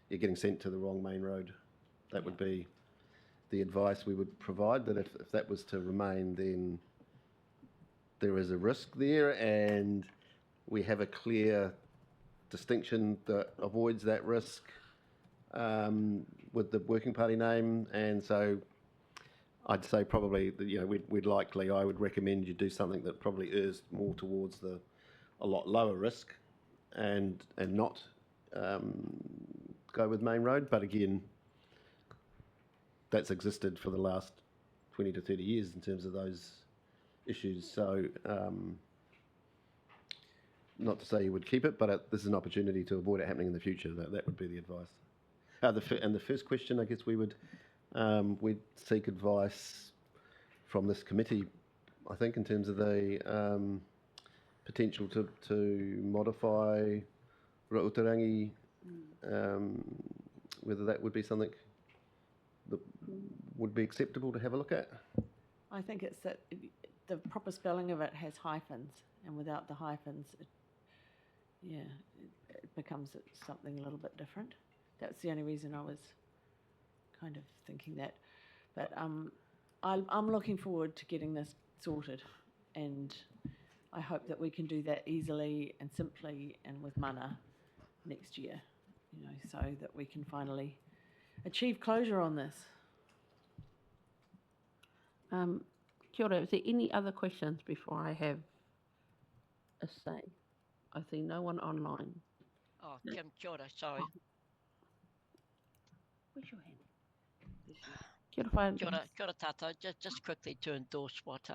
you're getting sent to the wrong main road. That would be the advice we would provide, that if that was to remain, then there is a risk there, and we have a clear distinction that avoids that risk with the working party name. And so I'd say probably that, you know, I would recommend you do something that probably errs more towards a lot lower risk and not go with main road. But again, that's existed for the last 20 to 30 years in terms of those issues. So not to say you would keep it, but this is an opportunity to avoid it happening in the future. That would be the advice. And the first question, I guess we'd seek advice from this committee, I think, in terms of the potential to modify Rauterangi, whether that would be something that would be acceptable to have a look at. I think it's that the proper spelling of it has hyphens, and without the hyphens, it becomes something a little bit different. That's the only reason I was kind of thinking that. But I'm looking forward to getting this sorted, and I hope that we can do that easily and simply and with mana next year, you know, so that we can finally achieve closure on this. Kia ora, is there any other questions before I have a say? I see no one online. Oh, Kim, kia ora, sorry. Where's your hand? Kia ora, whae- Kia ora tātou. Just quickly to endorse what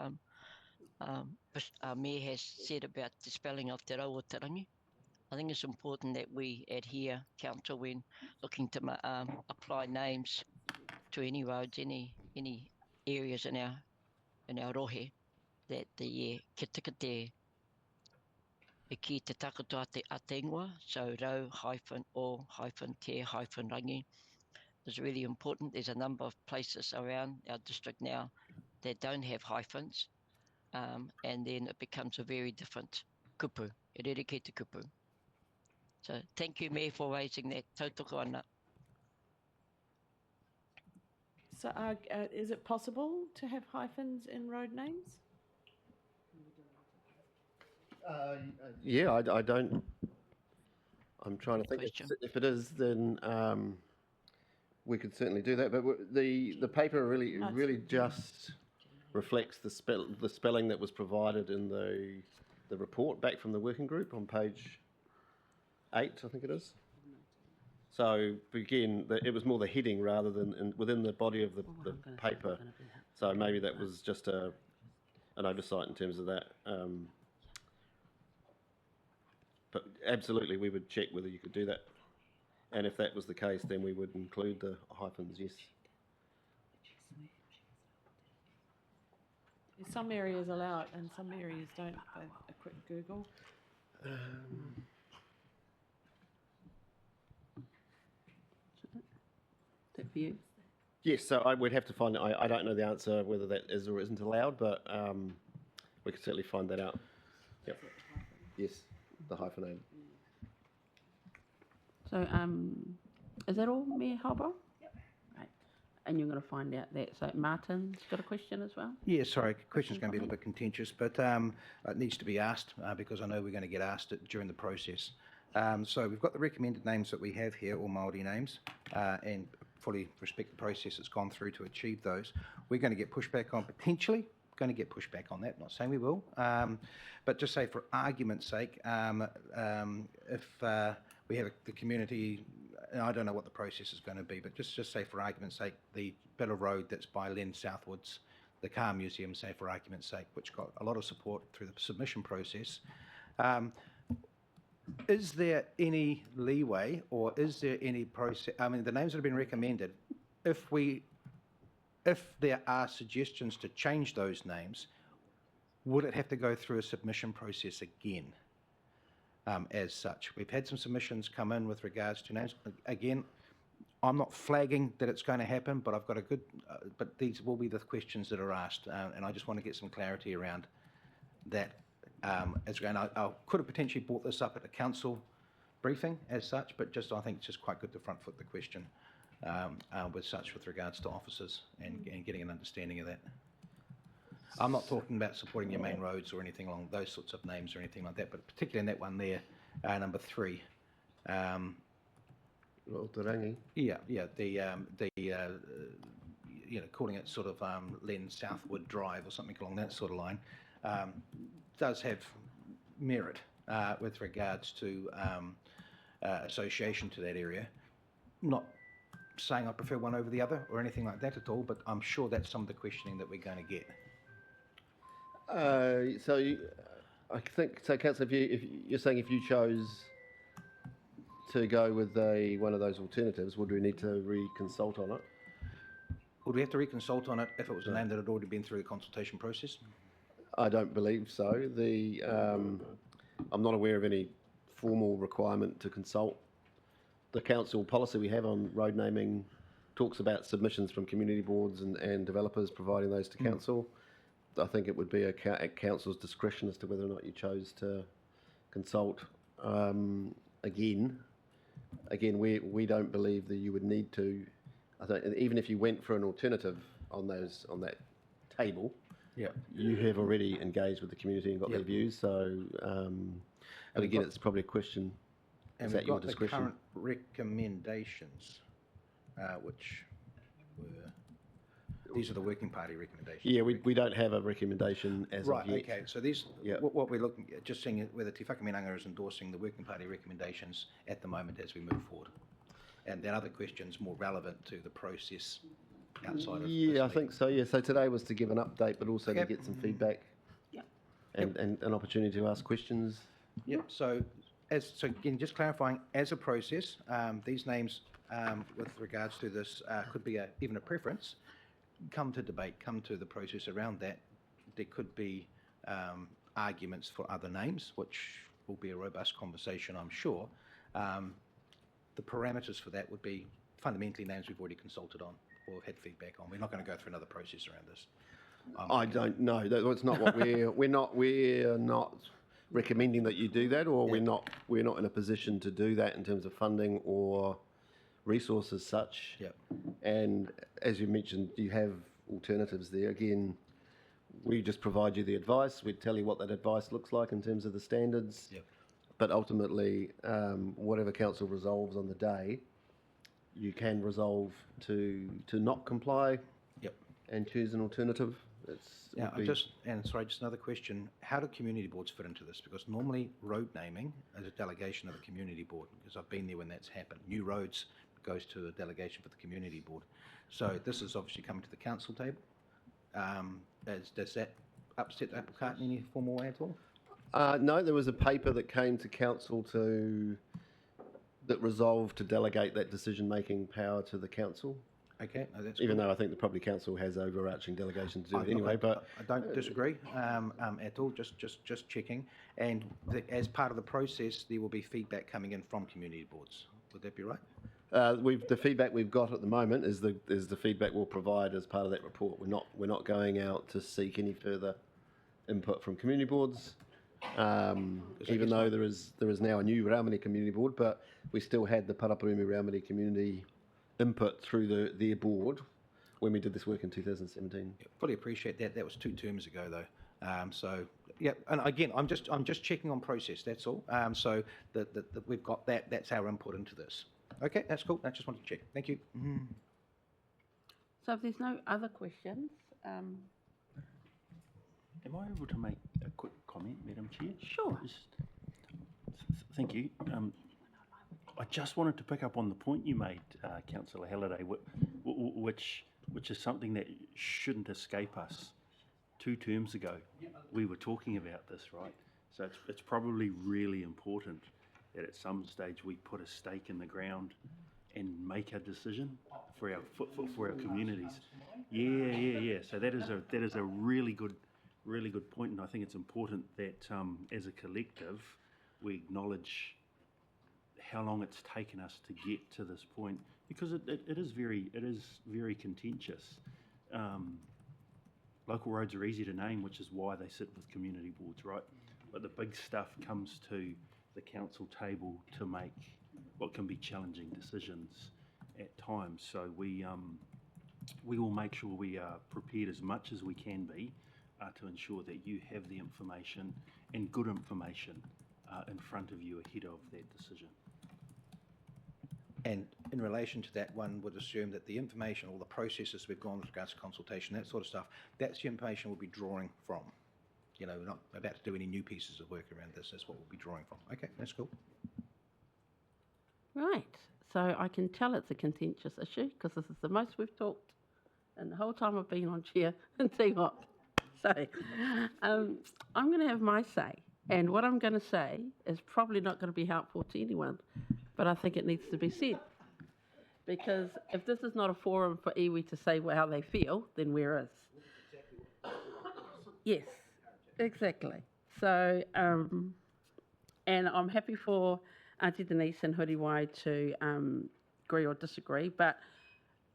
Mayor has said about the spelling of te Rauterangi. I think it's important that we adhere, council, when looking to apply names to any roads, any areas in our rohe, that the ke tika te e ki te takoto a te ingoa, so rau hyphen or hyphen te hyphen rangi is really important. There's a number of places around our district now that don't have hyphens, and then it becomes a very different kupu, e rere ki te kupu. So thank you, Mayor, for raising that. Tautoko ana. So is it possible to have hyphens in road names? Yeah, I don't. I'm trying to think. If it is, then we could certainly do that. But the paper really just reflects the spelling that was provided in the report back from the working group on page 8, I think it is. So again, it was more the heading rather than within the body of the paper. So maybe that was just an oversight in terms of that. But absolutely, we would check whether you could do that. And if that was the case, then we would include the hyphens, yes. Some areas allow it and some areas don't. A quick Google. Is that for you? Yes, so I would have to find. I don't know the answer whether that is or isn't allowed, but we could certainly find that out. Yep. Yes, the hyphenate. So, is that all, Mayor Halborough? Yep. Right. And you're going to find out that. So, Martin's got a question as well? Yeah, sorry, question's going to be a little bit contentious, but it needs to be asked because I know we're going to get asked it during the process. So we've got the recommended names that we have here, all Māori names, and fully respect the process that's gone through to achieve those. We're going to get pushback on, potentially, going to get pushback on that, not saying we will, but just say for argument's sake, if we have the community, and I don't know what the process is going to be, but just say for argument's sake, the bit of road that's by Len Southwards, the Car Museum, say for argument's sake, which got a lot of support through the submission process. Is there any leeway or is there any process, I mean, the names that have been recommended, if there are suggestions to change those names, would it have to go through a submission process again as such? We've had some submissions come in with regards to names. Again, I'm not flagging that it's going to happen, but I've got a good, but these will be the questions that are asked, and I just want to get some clarity around that. I could have potentially brought this up at the council briefing as such, but I think it's just quite good to front foot the question with regards to officers and getting an understanding of that. I'm not talking about supporting your main roads or anything along those sorts of names or anything like that, but particularly in that one there, number 3. Otarangi. Yeah, calling it sort of Len Southwood Drive or something along that sort of line, does have merit with regards to association to that area. Not saying I prefer one over the other or anything like that at all, but I'm sure that's some of the questioning that we're going to get. I think so, Councillor. If you're saying if you chose to go with one of those alternatives, would we need to reconsult on it? Would we have to reconsult on it if it was a name that had already been through the consultation process? I don't believe so. I'm not aware of any formal requirement to consult. The council policy we have on road naming talks about submissions from community boards and developers, providing those to council. I think it would be at council's discretion as to whether or not you chose to consult. Again, we don't believe that you would need to. I think even if you went for an alternative on that table, you have already engaged with the community and got their views. So, but again, it's probably a question. Is at your discretion? And we've got the current recommendations, which were. These are the working party recommendations. Yeah, we don't have a recommendation as of yet. Right, okay. So these, what we're looking at, just seeing whether Te Whakaminenga is endorsing the working party recommendations at the moment as we move forward. And then other questions more relevant to the process outside of I think so, yeah. So today was to give an update, but also to get some feedback and an opportunity to ask questions. Yep, so again, just clarifying, as a process, these names with regards to this could be even a preference. Come to debate, come to the process around that. There could be arguments for other names, which will be a robust conversation, I'm sure. The parameters for that would be fundamentally names we've already consulted on or had feedback on. We're not going to go through another process around this. I don't know. That's not what we're not recommending that you do that, or we're not in a position to do that in terms of funding or resources such. And as you mentioned, you have alternatives there. Again, we just provide you the advice. We tell you what that advice looks like in terms of the standards. But ultimately, whatever council resolves on the day, you can resolve to not comply. And choose an alternative. Just another question. How do community boards fit into this? Because normally road naming is a delegation of a community board, because I've been there when that's happened. New roads goes to a delegation for the community board. So this is obviously coming to the council table. Does that upset the apple cart in any formal way at all? No, there was a paper that came to council that resolved to delegate that decision-making power to the council. Okay, no, that's even though I think the Property Council has overarching delegation to do it anyway. But I don't disagree at all. Just checking. And as part of the process, there will be feedback coming in from community boards. Would that be right? The feedback we've got at the moment is the feedback we'll provide as part of that report. We're not going out to seek any further input from community boards. Even though there is now a new Raumani community board, but we still had the Paraparumi Raumani community input through their board when we did this work in 2017. Fully appreciate that. That was 2 terms ago, though. So and again, I'm just checking on process. That's all. So that we've got that. That's our input into this. Okay, that's cool. I just wanted to check. Thank you. So if there's no other questions, am I able to make a quick comment, Madam Chair? Sure. Thank you. I just wanted to pick up on the point you made, Councillor Halliday, which is something that shouldn't escape us. 2 terms ago, we were talking about this, right? So it's probably really important that at some stage we put a stake in the ground and make a decision for our communities. Yeah. So that is a really good point, and I think it's important that as a collective we acknowledge how long it's taken us to get to this point, because it is very contentious. Local roads are easy to name, which is why they sit with community boards, right? But the big stuff comes to the council table to make what can be challenging decisions at times. So we will make sure we are prepared as much as we can be to ensure that you have the information and good information in front of you ahead of that decision. And in relation to that, one would assume that the information, all the processes we've gone with regards to consultation, that sort of stuff, that's the information we'll be drawing from. You know, we're not about to do any new pieces of work around this. That's what we'll be drawing from. Okay, that's cool. Right. So I can tell it's a contentious issue because this is the most we've talked and the whole time I've been on chair and see what. So I'm going to have my say. And what I'm going to say is probably not going to be helpful to anyone, but I think it needs to be said. Because if this is not a forum for iwi to say how they feel, then where is? Yes, exactly. So, and I'm happy for Auntie Denise and Huriwai to agree or disagree, but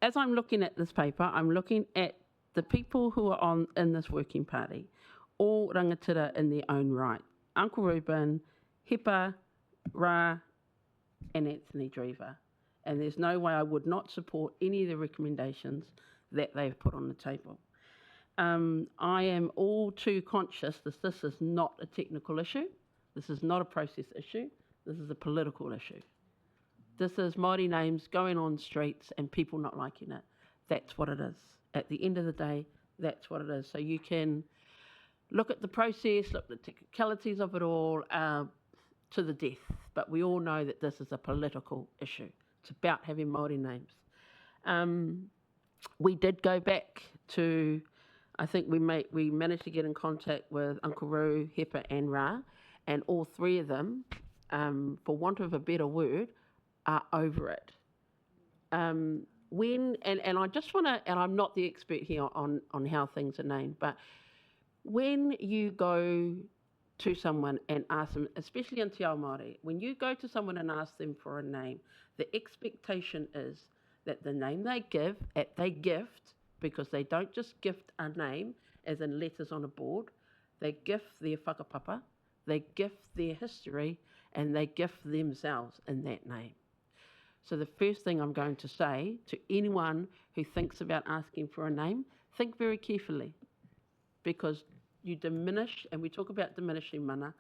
as I'm looking at this paper, I'm looking at the people who are in this working party, all rangatira in their own right. Uncle Reuben, Hepa, Ra, and Anthony Drever. And there's no way I would not support any of the recommendations that they've put on the table. I am all too conscious that this is not a technical issue. This is not a process issue. This is a political issue. This is Māori names going on streets and people not liking it. That's what it is. At the end of the day, that's what it is. So you can look at the process, look at the technicalities of it all to the death. But we all know that this is a political issue. It's about having Māori names. We did go back to, I think we managed to get in contact with Uncle Ru, Hepa and Ra, and all three of them, for want of a better word, are over it. And I just want to, and I'm not the expert here on how things are named, but when you go to someone and ask them, especially in Te Ao Māori, when you go to someone and ask them for a name, the expectation is that the name they gift, because they don't just gift a name as in letters on a board, they gift their whakapapa, they gift their history, and they gift themselves in that name. So the first thing I'm going to say to anyone who thinks about asking for a name, think very carefully, because you diminish, and we talk about diminishing mana.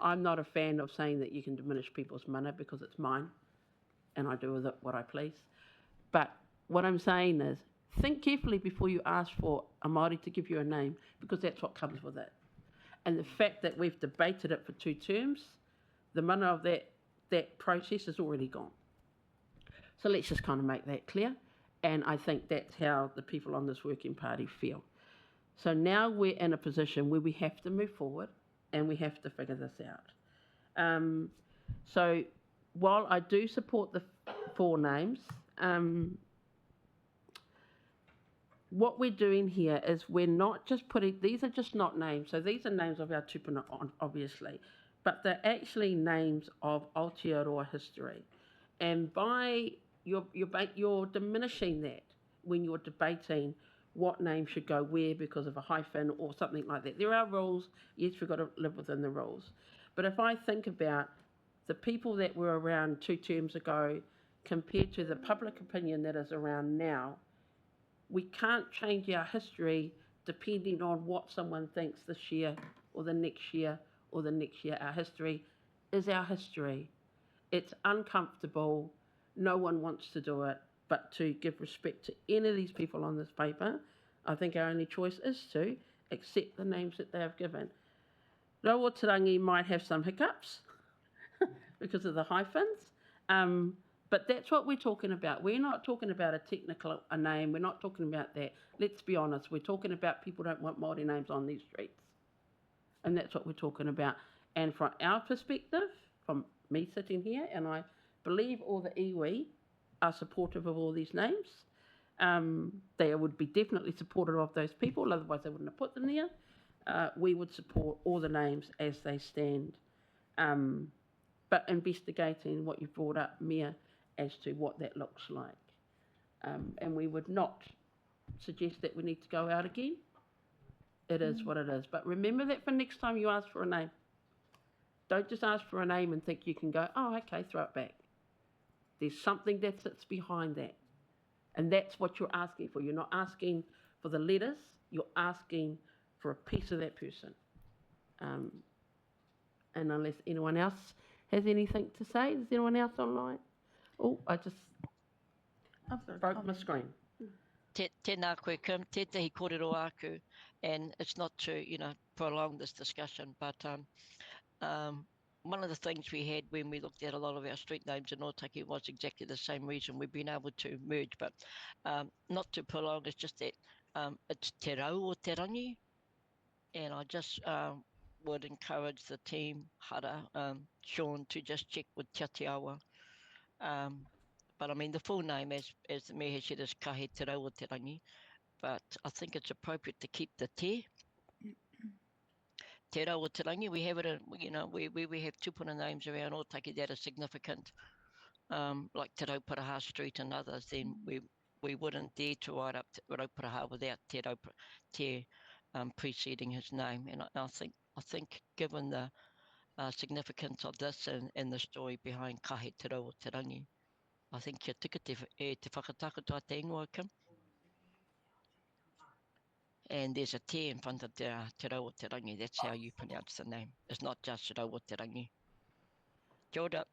I'm not a fan of saying that you can diminish people's mana because it's mine, and I do with it what I please. But what I'm saying is, think carefully before you ask for a Māori to give you a name, because that's what comes with it. And the fact that we've debated it for 2 terms, the mana of that process is already gone. So let's just kind of make that clear. And I think that's how the people on this working party feel. So now we're in a position where we have to move forward and we have to figure this out. So while I do support the 4 names, what we're doing here is we're not just putting, these are just not names. So these are names of our tupuna, obviously, but they're actually names of Aotearoa history. And by you're diminishing that when you're debating what name should go where because of a hyphen or something like that. There are rules. Yes, we've got to live within the rules. But if I think about the people that were around 2 terms ago compared to the public opinion that is around now, we can't change our history depending on what someone thinks this year or the next year or the next year. Our history is our history. It's uncomfortable. No one wants to do it. But to give respect to any of these people on this paper, I think our only choice is to accept the names that they have given. Rawatirangi might have some hiccups because of the hyphens, but that's what we're talking about. We're not talking about a name. We're not talking about that. Let's be honest. We're talking about people don't want Māori names on these streets. And that's what we're talking about. And from our perspective, from me sitting here, and I believe all the iwi are supportive of all these names. They would be definitely supportive of those people, otherwise they wouldn't have put them there. We would support all the names as they stand. but investigating what you brought up, Mia, as to what that looks like. And we would not suggest that we need to go out again. It is what it is. But remember that for next time you ask for a name. Don't just ask for a name and think you can go, oh, okay, throw it back. There's something that sits behind that. And that's what you're asking for. You're not asking for the letters, you're asking for a piece of that person. And unless anyone else has anything to say, is anyone else online? Oh, I just I've got a broke my comment. screen. Tēnā koe, Kim, tētahi kōrero aku, and it's not to, prolong this discussion, but one of the things we had when we looked at a lot of our street names in Otaki was exactly the same reason we've been able to merge, but not to prolong, it's just that it's te rau o te rangi, and I just would encourage the team, Hara, Sean, to just check with Te Awa. But I mean, the full name, as the Mayor has said, is Kahe Te Rau o Te Rangi, but I think it's appropriate to keep the te. Te Rau o Te Rangi, we have it in, we have tupuna names around Otaki that are significant, like Te Rauparaha Street and others, then we wouldn't dare to write up Rauparaha without te preceding his name. And I think given the significance of this and the story behind Kahe Te Rau o Te Rangi, I think kia tika te whakatakotoa te ingoa, Kim. And there's a te in front of Te Rau o Te Rangi. That's how you pronounce the name. It's not just Te Rau o Te Rangi. Kia ora.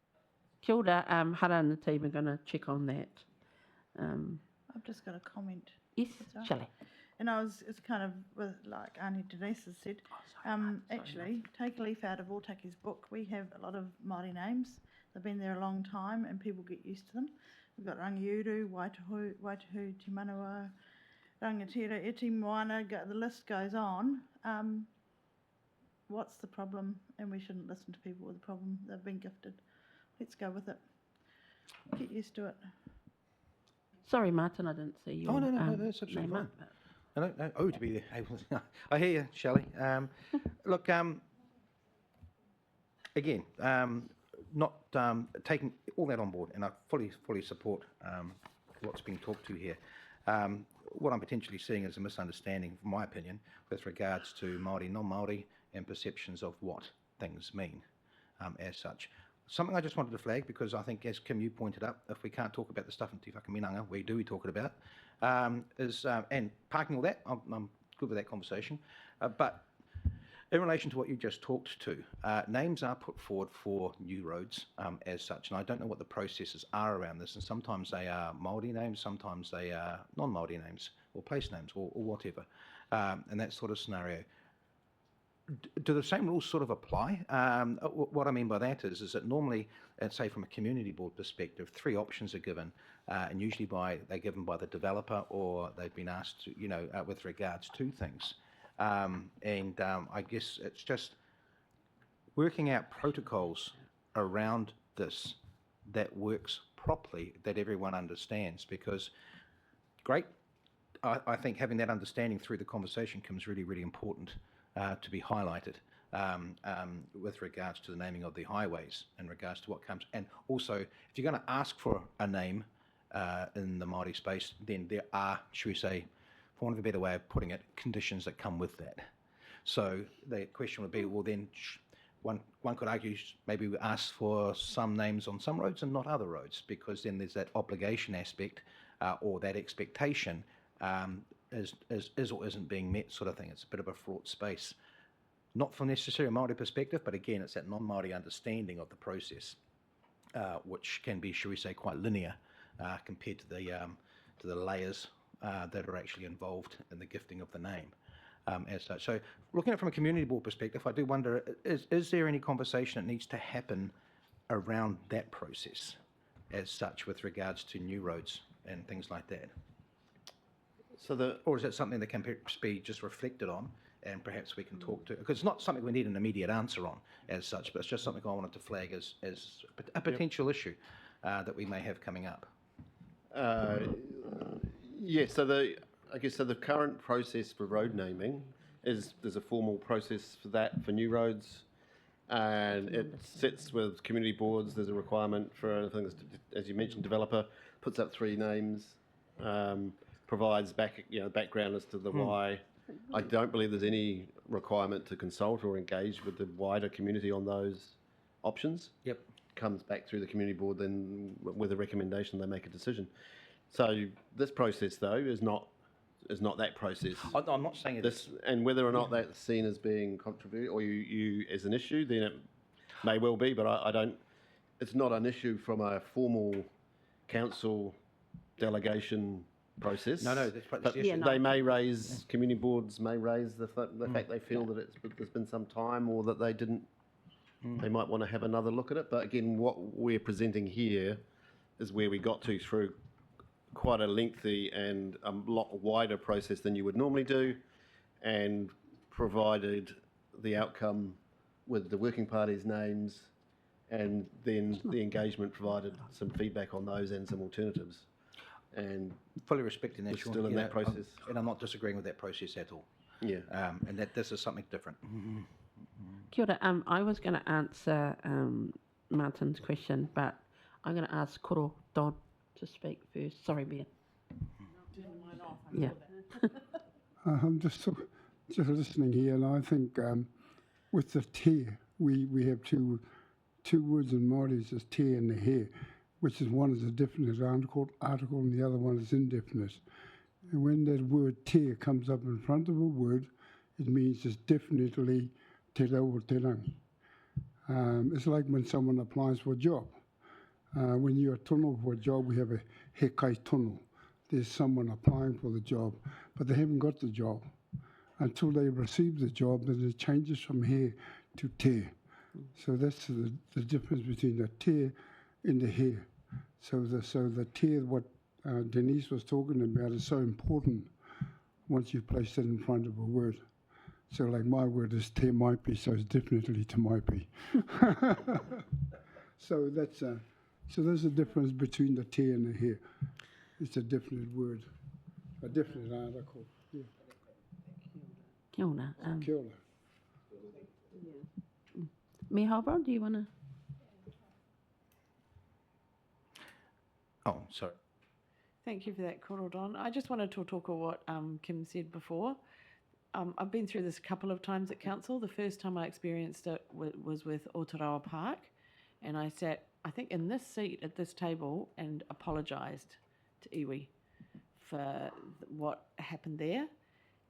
Kia ora, Hara and the team are going to check on that. I've just got a comment. Yes, Sorry. Shelley. And it's kind of with, like Auntie Denise has said, actually, take a leaf out of Otaki's book. We have a lot of Māori names. They've been there a long time and people get used to them. We've got Rangiuru, Waitahu, Te Manawa, Rangatira, Eti Moana, the list goes on. What's the problem? And we shouldn't listen to people with a problem. They've been gifted. Let's go with it. Get used to it. Sorry, Martin, I didn't see you. Oh, no, that's absolutely name fine. up, No, to be able to. I hear you, Shelley. Look, again, not taking all that on board, and I fully support what's being talked to here. What I'm potentially seeing is a misunderstanding, from my opinion, with regards to Māori, non-Māori, and perceptions of what things mean as such. Something I just wanted to flag, because I think, as Kim, you pointed up, if we can't talk about the stuff in Te Whakaminenga, where do we talk it about, and parking all that, I'm good with that conversation, but in relation to what you just talked to, names are put forward for new roads as such, and I don't know what the processes are around this, and sometimes they are Māori names, sometimes they are non-Māori names, or place names, or whatever, and that sort of scenario. Do the same rules sort of apply? What I mean by that is that normally, say from a community board perspective, 3 options are given, and usually they're given by the developer, or they've been asked to, with regards to things. I guess it's just working out protocols around this that works properly, that everyone understands, because great, I think having that understanding through the conversation comes really, really important to be highlighted with regards to the naming of the highways, in regards to what comes. And also, if you're going to ask for a name in the Māori space, then there are, should we say, for want of a better way of putting it, conditions that come with that. So the question would be, well then, one could argue maybe we ask for some names on some roads and not other roads, because then there's that obligation aspect or that expectation is or isn't being met, sort of thing. It's a bit of a fraught space. Not from necessarily a Māori perspective, but again, it's that non-Māori understanding of the process, which can be, shall we say, quite linear compared to the layers that are actually involved in the gifting of the name as such. So looking at it from a community board perspective, I do wonder, is there any conversation that needs to happen around that process as such with regards to new roads and things like that? Or is it something that can perhaps be just reflected on, and perhaps we can talk to, because it's not something we need an immediate answer on as such, but it's just something I wanted to flag as a potential issue that we may have coming up. Yes, so the current process for road naming is there's a formal process for that for new roads. and it sits with community boards. There's a requirement for, I think, as you mentioned, developer puts up 3 names, provides background as to the why. I don't believe there's any requirement to consult or engage with the wider community on those options. Yep. Comes back through the community board, then with a recommendation they make a decision. So this process though is not that process. I'm not saying this, and whether or not that's seen as being controversial or you as an issue, then it may well be. But I don't. It's not an issue from a formal council delegation process. No, that's what but they may raise, community boards may raise the fact they feel that there's been some time, or that they didn't. They might want to have another look at it. But again, what we're presenting here is where we got to through quite a lengthy and a lot wider process than you would normally do, and provided the outcome with the working parties' names, and then the engagement provided some feedback on those and some alternatives. And fully respecting that, Sean. Still in that process. And I'm not disagreeing with that process at all. Yeah. And that this is something different. Kia ora, I was going to answer Martin's question, but I'm going to ask Koro Dodd to speak first. Sorry, Ben. Yeah. I'm just listening here, and I think with the te, we have two words in Māori, is te and the he, which is one is a definite article and the other one is indefinite. And when that word te comes up in front of a word, it means it's definitely te rau o te rangi. It's like when someone applies for a job. When you're tono for a job, we have a he kai tono. There's someone applying for the job, but they haven't got the job. Until they receive the job, then it changes from he to te. So that's the difference between the te and the he. So the te, what Denise was talking about, is so important once you place it in front of a word. So like my word is te maipi, so it's definitely te maipi. So there's a difference between the te and the he. It's a definite word, a definite article. Yeah. Kia ora. Kia ora. Me Harbour, do you want to? Oh, sorry. Thank you for that, Korodon. I just wanted to talk about what Kim said before. I've been through this a couple of times at council. The first time I experienced it was with Otarawa Park, and I sat, I think, in this seat at this table and apologised to iwi for what happened there.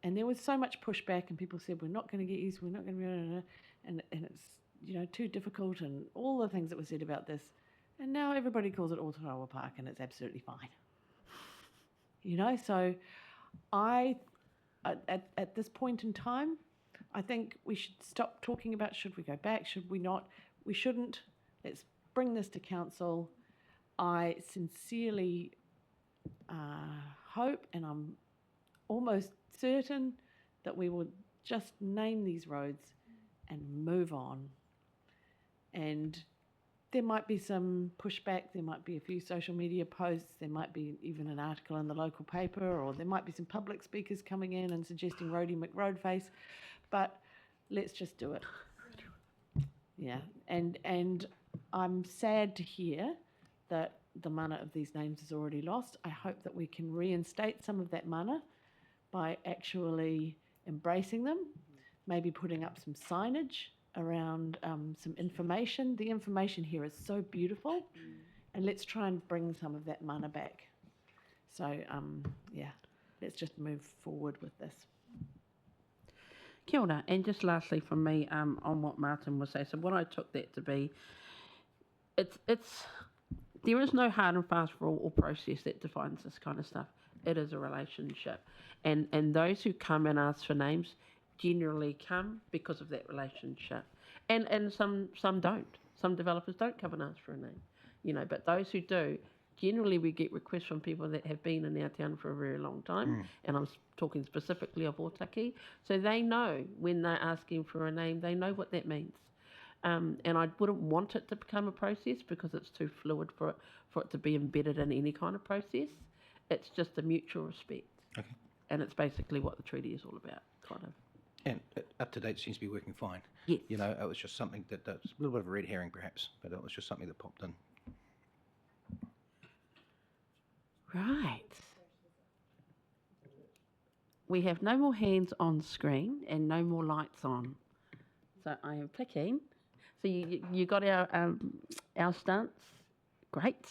And there was so much pushback, and people said, we're not going to get used, we're not going to, and it's too difficult, and all the things that were said about this. And now everybody calls it Otarawa Park, and it's absolutely fine. So at this point in time, I think we should stop talking about should we go back, should we not. We shouldn't. Let's bring this to council. I sincerely hope, and I'm almost certain, that we will just name these roads and move on. And there might be some pushback, there might be a few social media posts, there might be even an article in the local paper, or there might be some public speakers coming in and suggesting Roadie McRoadface, but let's just do it. Yeah, and I'm sad to hear that the mana of these names is already lost. I hope that we can reinstate some of that mana by actually embracing them, maybe putting up some signage around some information. The information here is so beautiful, and let's try and bring some of that mana back. So, let's just move forward with this. Kia ora. And just lastly from me, on what Martin was saying, so what I took that to be, there is no hard and fast rule or process that defines this kind of stuff. It is a relationship. And those who come and ask for names generally come because of that relationship. And some don't. Some developers don't come and ask for a name. But those who do, generally we get requests from people that have been in our town for a very long time, and I'm talking specifically of Otaki. So they know when they're asking for a name, they know what that means. And I wouldn't want it to become a process because it's too fluid for it to be embedded in any kind of process. It's just a mutual respect. Okay. And it's basically what the treaty is all about, kind of. And up to date seems to be working fine. Yes. You know, it was just something that's a little bit of a red herring perhaps, but it was just something that popped in. Right. We have no more hands on screen and no more lights on. So I am picking. So you got our stance. Great.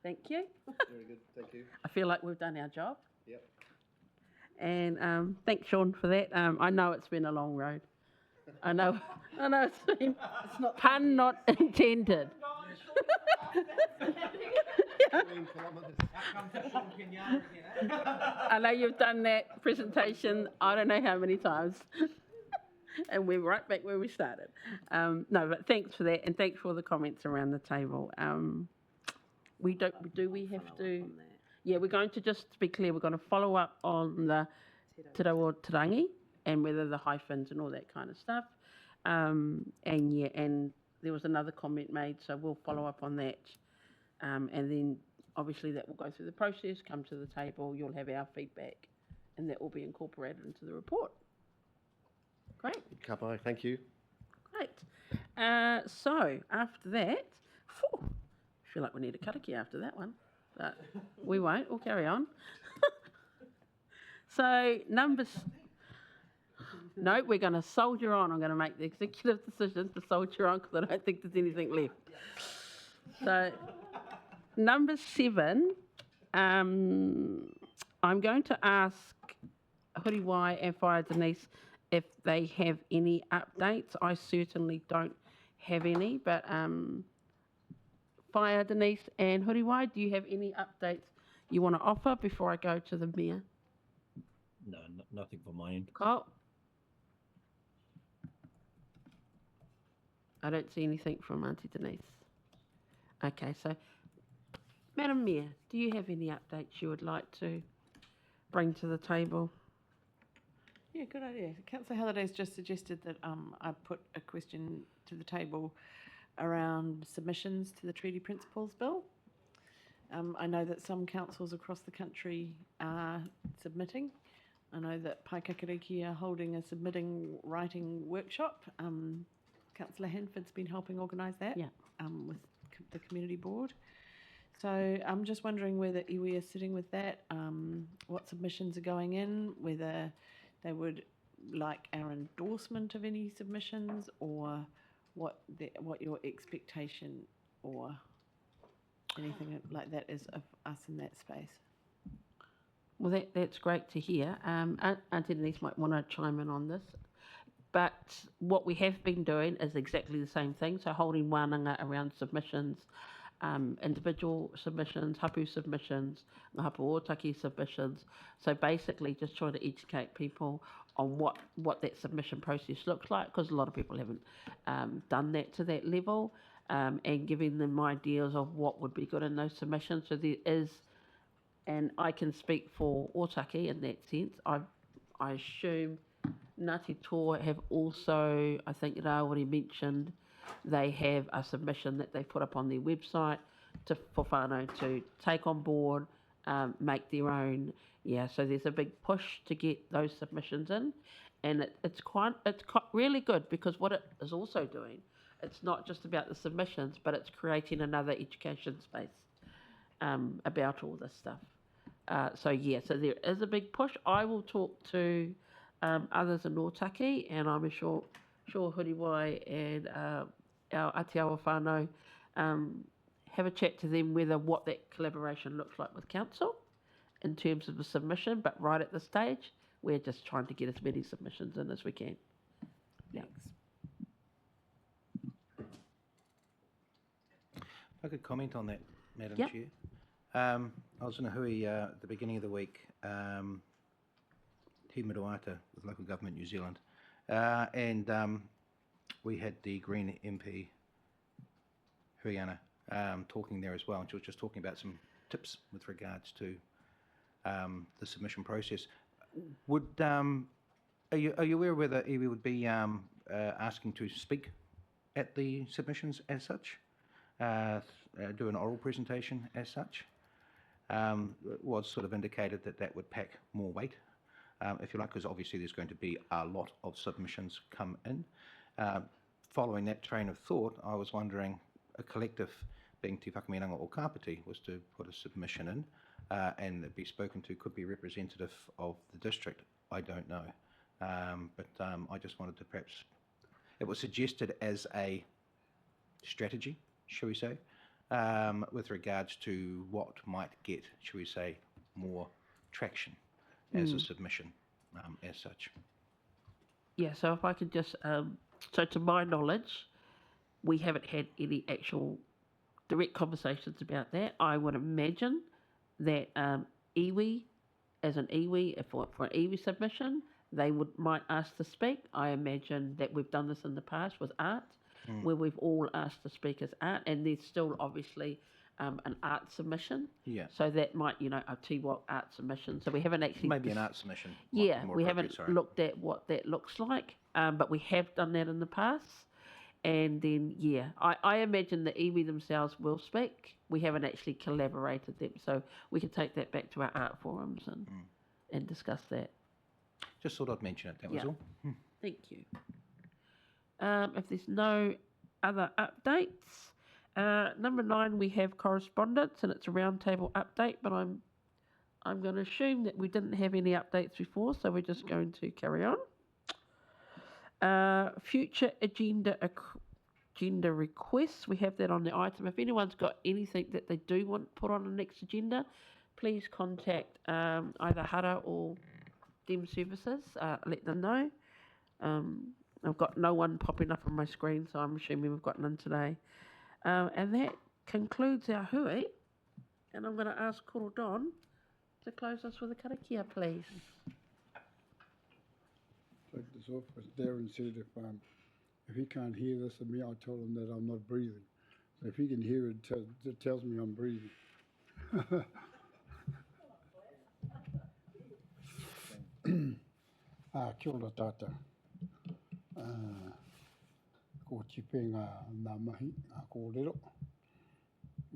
Thank you. Very good, thank you. I feel like we've done our job. Yep. And thanks, Sean, for that. I know it's been a long road. I know it's been pun not intended. I know you've done that presentation I don't know how many times. And we're right back where we started. No, but thanks for that, and thanks for all the comments around the table. We have to? Yeah, we're going to, just to be clear, we're going to follow up on the te reo tarangi and whether the hyphens and all that kind of stuff. And there was another comment made, so we'll follow up on that. And then obviously that will go through the process, come to the table, you'll have our feedback, and that will be incorporated into the report. Great. Kapai, thank you. Great. So after that, I feel like we need a kariki after that one, but we won't. We'll carry on. So no, we're going to soldier on. I'm going to make the executive decision to soldier on because I don't think there's anything left. So number 7, I'm going to ask Huriwai and Fire Denise if they have any updates. I certainly don't have any, but Fire Denise and Huriwai, do you have any updates you want to offer before I go to the Mayor? No, nothing from my end. Kyle? I don't see anything from Auntie Denise. Okay, so Madam Mayor, do you have any updates you would like to bring to the table? Yeah, good idea. Councillor Halliday's just suggested that I put a question to the table around submissions to the Treaty Principles Bill. I know that some councils across the country are submitting. I know that Paikakariki are holding a submitting writing workshop. Councillor Hanford's been helping organise that with the community board. So I'm just wondering whether iwi are sitting with that, what submissions are going in, whether they would like our endorsement of any submissions, or what your expectation or anything like that is of us in that space. Well, that's great to hear. Auntie Denise might want to chime in on this. But what we have been doing is exactly the same thing. So holding wānanga around submissions, individual submissions, hapu submissions, hapu ōtaki submissions. So basically just trying to educate people on what that submission process looks like, because a lot of people haven't done that to that level, and giving them ideas of what would be good in those submissions. So there is, and I can speak for ōtaki in that sense, I assume Ngāti Toa have also, I think Rawari mentioned, they have a submission that they put up on their website for whānau to take on board, make their own. Yeah, so there's a big push to get those submissions in, and it's really good, because what it is also doing, it's not just about the submissions, but it's creating another education space about all this stuff. So there is a big push. I will talk to others in Ōtaki, and I'm sure Huriwai and our Atiawa whānau have a chat to them whether what that collaboration looks like with council in terms of the submission. But right at this stage, we're just trying to get as many submissions in as we can. Thanks. I could comment on that, Madam Yep. Chair. I was in a hui at the beginning of the week, Te Miruata with Local Government New Zealand, and we had the Green MP, Huiana, talking there as well, and she was just talking about some tips with regards to the submission process. Would are you aware whether iwi would be asking to speak at the submissions as such, do an oral presentation as such? It was sort of indicated that would pack more weight if you like, because obviously there's going to be a lot of submissions come in. Following that train of thought, I was wondering, a collective being Te Whakaminenga or Kapiti was to put a submission in and be spoken to, could be representative of the district. I don't know. But I just wanted to perhaps, it was suggested as a strategy, shall we say, with regards to what might get, shall we say, more traction as a submission as such. Yeah, so if I could just, so to my knowledge, we haven't had any actual direct conversations about that. I would imagine that iwi, as an iwi, for an iwi submission, they might ask to speak. I imagine that we've done this in the past with art, where we've all asked to speak as art, and there's still obviously an art submission. Yeah. So that might, a TWOC art submission. So we haven't actually... Maybe an art submission. might be Yeah, more we appropriate, haven't looked at what that looks like, but we have done that in the past. And then, yeah, I imagine the iwi themselves will speak. We haven't actually collaborated them, so we can take that back to our art forums and discuss that. Just thought I'd mention it, that was all. Thank you. If there's no other updates, number 9, we have correspondence, and it's a roundtable update, but I'm going to assume that we didn't have any updates before, so we're just going to carry on. Future agenda requests, we have that on the item. If anyone's got anything that they do want put on the next agenda, please contact either Hara or Dem Services, let them know. I've got no one popping up on my screen, so I'm assuming we've got none today. And that concludes our hui, and I'm going to ask Koro Don to close us with a karakia, please. Take this off, as Darren said, if he can't hear this of me, I told him that I'm not breathing. So if he can hear it, it tells me I'm breathing. Kia ora tata. Ko tipenga ngā mahi, ngā kōrero.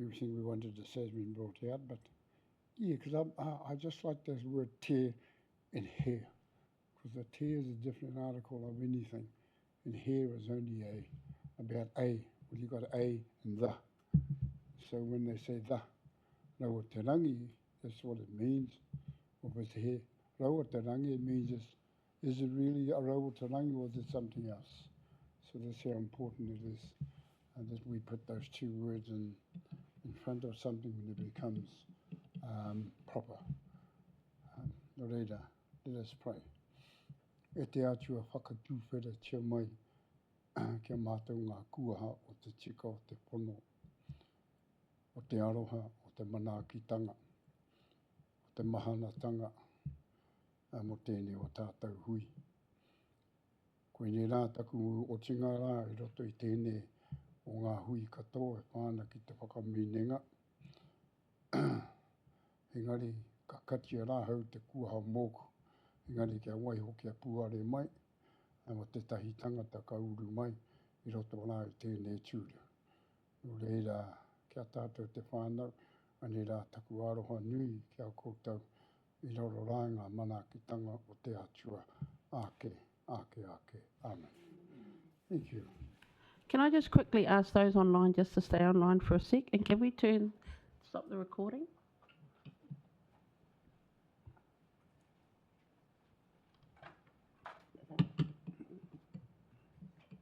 Everything we wanted to say has been brought out, but yeah, because I just like this word te and hair. Because the te is a different article of anything, and hair is only about a. Well, you got a and the. So when they say the, rawa te rangi, that's what it means. Or if it's hair, rawa te rangi, it means is it really a rawa te rangi or is it something else? So that's how important it is that we put those two words in front of something when it becomes proper. No reira, let us pray. E te atua whakatūwhera tia mai kia mātou ngā kuaha o te tika o te pono, o te aroha, o te manaakitanga, o te mahanatanga, mo tēnei o tātou hui. Koe nei rā taku o tinga rā I roto I tēnei o ngā hui katoa e whāna ki te Whakaminenga. Engari, ka katia rā hau te kuaha mōku. Engari kia waiho kia puare mai, mo te tahi tangata ka uru mai, I roto rā I tēnei tūra. No reira, kia tātou te whānau, ane rā taku aroha nui kia koutou, I roro rā ngā manaakitanga o te atua. Ake, ake, ake. Amen. Thank you. Can I just quickly ask those online just to stay online for a sec, and can we stop the recording?